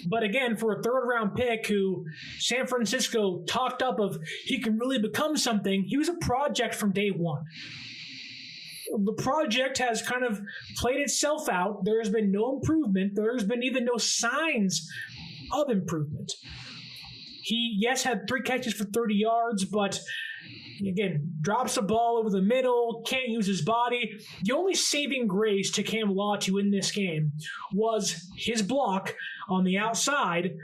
But again, for a third-round pick who San Francisco talked up of he can really become something, he was a project from day one. The project has kind of played itself out. There has been no improvement. There has been even no signs of improvement. He, yes, had 3 catches for 30 yards, but again, drops the ball over the middle, can't use his body. The only saving grace to Cam Latu in this game was his block on the outside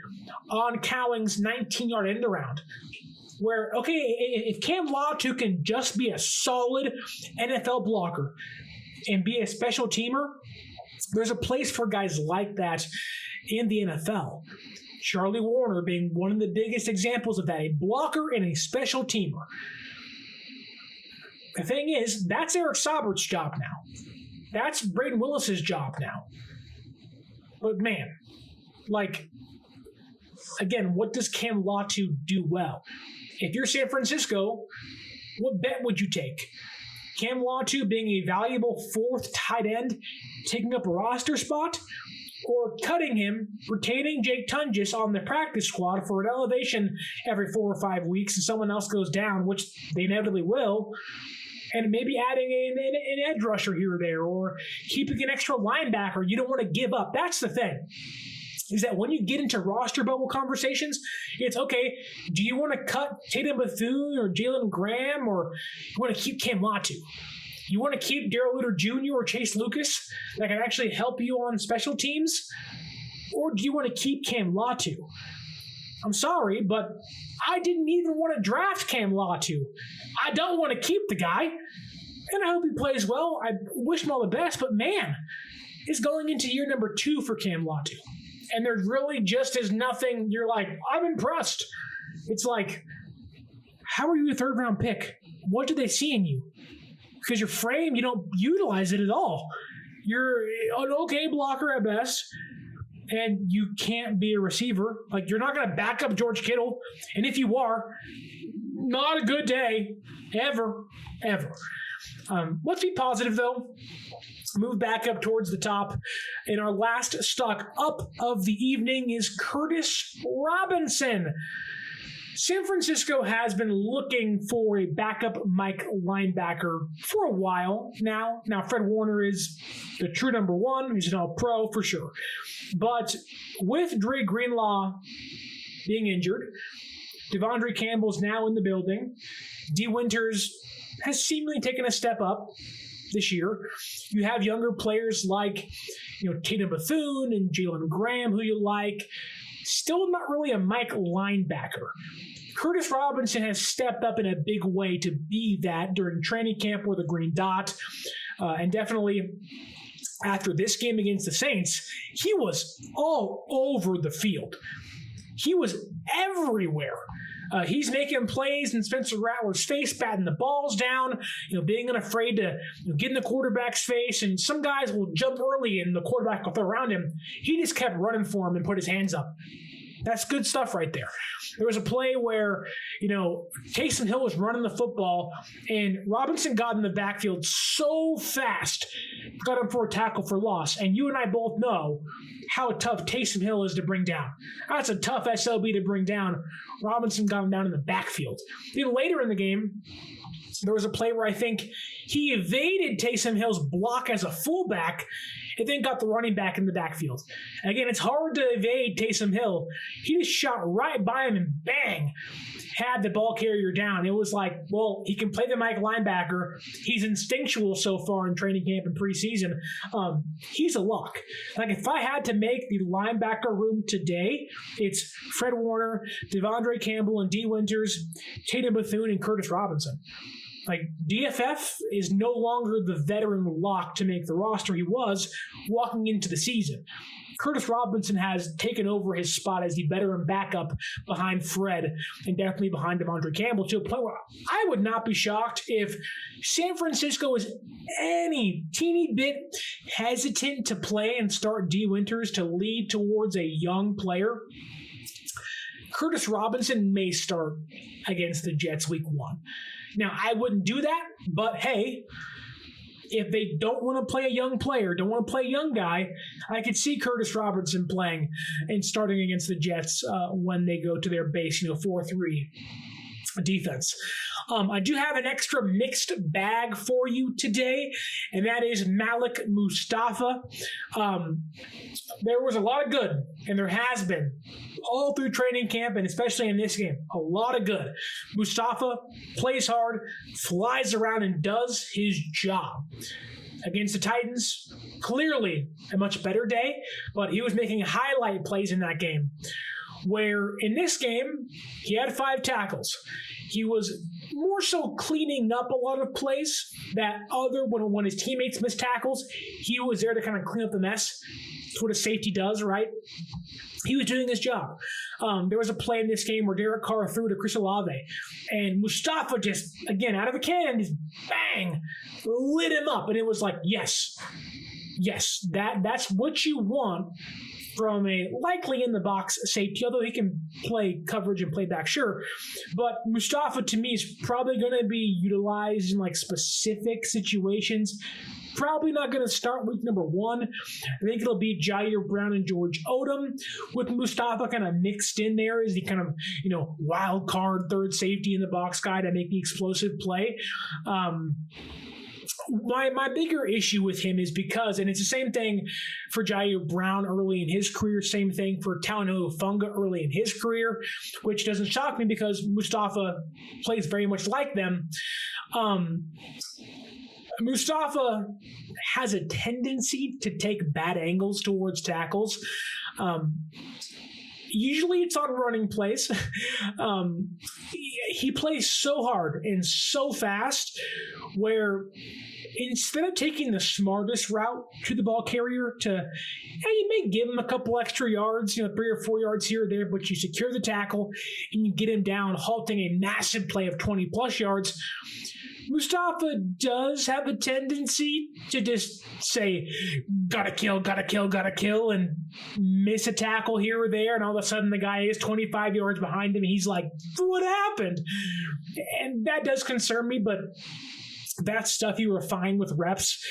on Cowing's 19-yard end around. Where, okay, if Cam Latu can just be a solid NFL blocker and be a special teamer, there's a place for guys like that in the NFL. Charlie Warner being one of the biggest examples of that, a blocker and a special teamer. The thing is, that's Eric Saubert's job now. That's Braden Willis's job now. But man, again, what does Cam Latu do well? If you're San Francisco, what bet would you take? Cam Latu being a valuable 4th tight end, taking up a roster spot, or cutting him, retaining Jake Tunges on the practice squad for an elevation every 4 or 5 weeks and someone else goes down, which they inevitably will, and maybe adding an edge rusher here or there, or keeping an extra linebacker you don't want to give up. That's the thing. Is that when you get into roster bubble conversations, it's okay, do you want to cut Tatum Bethune or Jalen Graham, or you want to keep Cam Latu? You want to keep Darrell Luter Jr. or Chase Lucas that can actually help you on special teams? Or do you want to keep Cam Latu? I'm sorry, but I didn't even want to draft Cam Latu. I don't want to keep the guy, and I hope he plays well. I wish him all the best, but man, it's going into year number 2 for Cam Latu. And there really just is nothing. You're like, I'm impressed. It's like, how are you a 3rd-round pick? What do they see in you? Because your frame, you don't utilize it at all. You're an okay blocker at best, and you can't be a receiver. Like, you're not going to back up George Kittle. And if you are, not a good day. Ever. Let's be positive, though. Move back up towards the top. And our last stock up of the evening is Curtis Robinson. San Francisco has been looking for a backup Mike linebacker for a while now. Now, Fred Warner is the true number 1. He's an all-pro for sure. But with Dre Greenlaw being injured, Devondre Campbell's now in the building. D. Winters has seemingly taken a step up this year. You have younger players like, Tatum Bethune and Jalen Graham, who you like. Still not really a Mike linebacker. Curtis Robinson has stepped up in a big way to be that during training camp with a green dot. And definitely after this game against the Saints, he was all over the field. He was everywhere. He's making plays in Spencer Rattler's face, batting the balls down, being unafraid to get in the quarterback's face. And some guys will jump early and the quarterback will throw around him. He just kept running for him and put his hands up. That's good stuff right there. There was a play where, Taysom Hill was running the football and Robinson got in the backfield so fast, got him for a tackle for loss. And you and I both know how tough Taysom Hill is to bring down. That's a tough SLB to bring down. Robinson got him down in the backfield. Then later in the game, there was a play where I think he evaded Taysom Hill's block as a fullback and then got the running back in the backfield. Again, it's hard to evade Taysom Hill. He just shot right by him and bang, had the ball carrier down. It was like, well, he can play the Mike linebacker. He's instinctual so far in training camp and preseason. He's a lock. Like, if I had to make the linebacker room today, it's Fred Warner, Devondre Campbell, and D. Winters, Tatum Bethune, and Curtis Robinson. Like, DFF is no longer the veteran lock to make the roster he was walking into the season. Curtis Robinson has taken over his spot as the veteran backup behind Fred and definitely behind Devondre Campbell, to a point where I would not be shocked if San Francisco is any teeny bit hesitant to play and start D. Winters to lead towards a young player. Curtis Robinson may start against the Jets week 1. Now, I wouldn't do that, but hey, if they don't want to play a young player, don't want to play a young guy, I could see Curtis Robinson playing and starting against the Jets when they go to their base, 4-3 defense. I do have an extra mixed bag for you today, and that is Malik Mustafa. There was a lot of good, and there has been all through training camp, and especially in this game, a lot of good. Mustafa plays hard, flies around, and does his job. Against the Titans, clearly a much better day, but he was making highlight plays in that game. Where in this game, he had 5 tackles. He was more so cleaning up a lot of plays that when his teammates missed tackles, he was there to kind of clean up the mess. That's what a safety does, right? He was doing his job. There was a play in this game where Derek Carr threw to Chris Olave, and Mustafa just, again, out of a cannon, just bang, lit him up. And it was like, yes, that's what you want from a likely in the box safety, although he can play coverage and play back, sure. But Mustafa, to me, is probably going to be utilized in like specific situations. Probably not going to start week number 1. I think it'll be Jair Brown and George Odom with Mustafa kind of mixed in there as the kind of, wild card third safety in the box guy to make the explosive play. My bigger issue with him is because, and it's the same thing for Jair Brown early in his career, same thing for Talanoa Hufanga early in his career, which doesn't shock me because Mustafa plays very much like them. Mustafa has a tendency to take bad angles towards tackles. Usually it's on running plays. He plays so hard and so fast where instead of taking the smartest route to the ball carrier you may give him a couple extra yards, 3 or 4 yards here or there, but you secure the tackle and you get him down, halting a massive play of 20 plus yards. Mustafa does have a tendency to just say, gotta kill, and miss a tackle here or there, and all of a sudden the guy is 25 yards behind him, and he's like, what happened? And that does concern me, but that's stuff you refine with reps.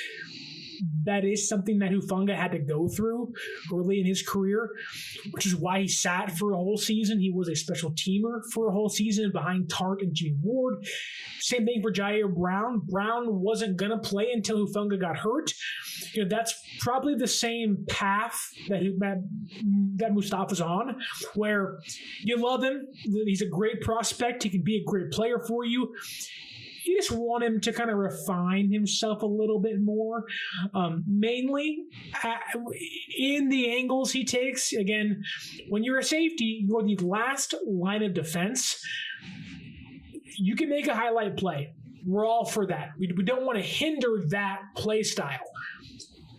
That is something that Hufanga had to go through early in his career, which is why he sat for a whole season. He was a special teamer for a whole season behind Tart and Jimmy Ward. Same thing for Jair Brown. Brown wasn't going to play until Hufanga got hurt. That's probably the same path that Mustafa's on, where you love him. He's a great prospect. He can be a great player for you. You just want him to kind of refine himself a little bit more, mainly in the angles he takes. Again, when you're a safety, you're the last line of defense. You can make a highlight play. We're all for that. We don't want to hinder that play style.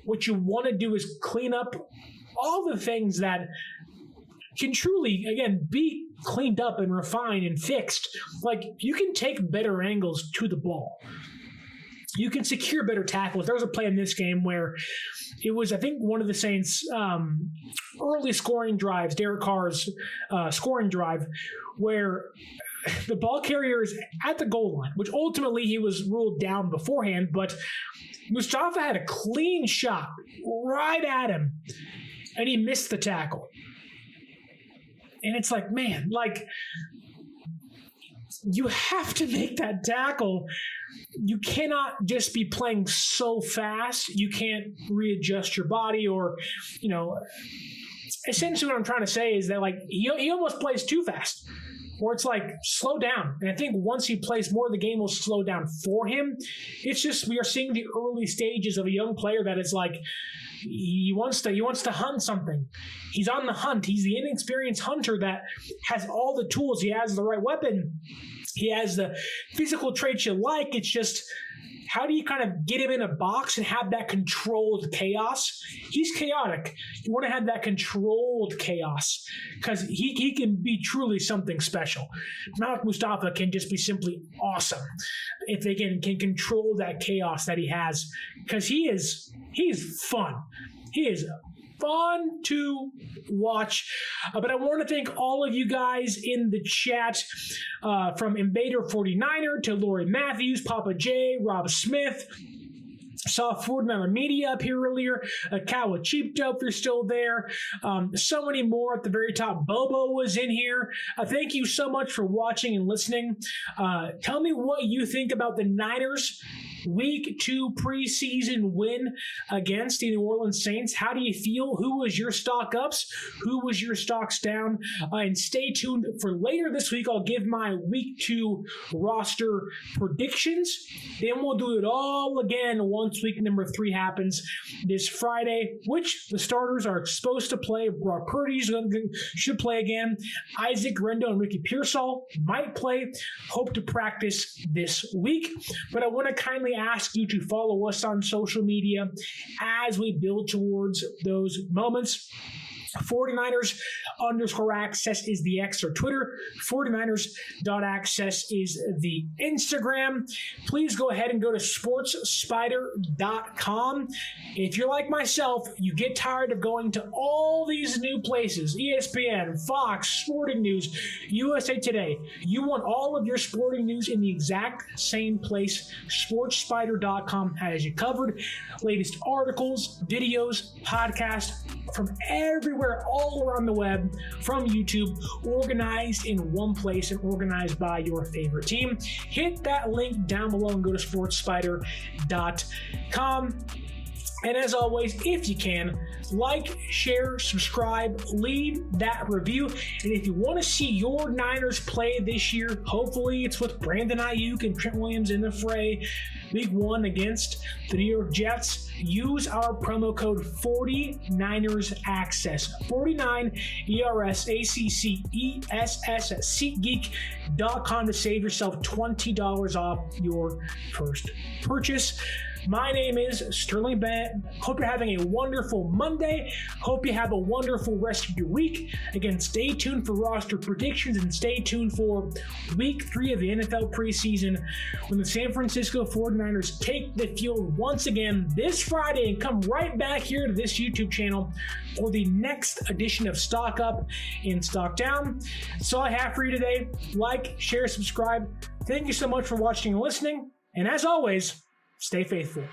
What you want to do is clean up all the things that can truly, again, be cleaned up and refined and fixed. Like, you can take better angles to the ball. You can secure better tackles. There was a play in this game where it was, I think, one of the Saints' early scoring drives, Derek Carr's scoring drive, where the ball carrier is at the goal line, which ultimately he was ruled down beforehand, but Mustafa had a clean shot right at him, and he missed the tackle. And it's like, man, like, you have to make that tackle. You cannot just be playing so fast. You can't readjust your body or, essentially what I'm trying to say is that like he almost plays too fast. Or it's like, slow down. And I think once he plays more, the game will slow down for him. It's just we are seeing the early stages of a young player that is like, he wants to hunt something. He's on the hunt. He's the inexperienced hunter that has all the tools. He has the right weapon. He has the physical traits you like. It's just, how do you kind of get him in a box and have that controlled chaos? He's chaotic. You want to have that controlled chaos because he can be truly something special. Malik Mustafa can just be simply awesome if they can control that chaos that he has because he's fun. He is fun to watch. But I want to thank all of you guys in the chat, from Invader 49er to Lori Matthews, Papa J, Rob Smith. Saw 49er Media up here earlier. Kawa Cheap Dope, you're still there. So many more at the very top. Bobo was in here. Thank you so much for watching and listening. Tell me what you think about the Niners' Week 2 preseason win against the New Orleans Saints. How do you feel? Who was your stock ups? Who was your stocks down? And stay tuned for later this week. I'll give my Week 2 roster predictions. Then we'll do it all again once week number 3 happens this Friday, which the starters are supposed to play. Brock Purdy should play again. Isaac Rendo and Ricky Pearsall might play. Hope to practice this week. But I want to kindly ask you to follow us on social media as we build towards those moments. 49ers_access is the X or Twitter. 49ers.access is the Instagram. Please go ahead and go to sportsspider.com. If you're like myself, you get tired of going to all these new places, ESPN, Fox, Sporting News, USA Today. You want all of your sporting news in the exact same place. Sportsspider.com has you covered. Latest articles, videos, podcasts from everywhere, all around the web, from YouTube, organized in one place and organized by your favorite team. Hit that link down below and go to sportspider.com. And as always, if you can, like, share, subscribe, leave that review. And if you want to see your Niners play this year, hopefully it's with Brandon Ayuk and Trent Williams in the fray, Week 1 against the New York Jets, use our promo code 49ersaccess. 49 ERSACCESS at SeatGeek.com to save yourself $20 off your first purchase. My name is Sterling Bennett. Hope you're having a wonderful Monday. Hope you have a wonderful rest of your week. Again, stay tuned for roster predictions and stay tuned for Week 3 of the NFL preseason when the San Francisco 49ers take the field once again this Friday and come right back here to this YouTube channel for the next edition of Stock Up and Stock Down. That's all I have for you today. Like, share, subscribe. Thank you so much for watching and listening. And as always, stay faithful.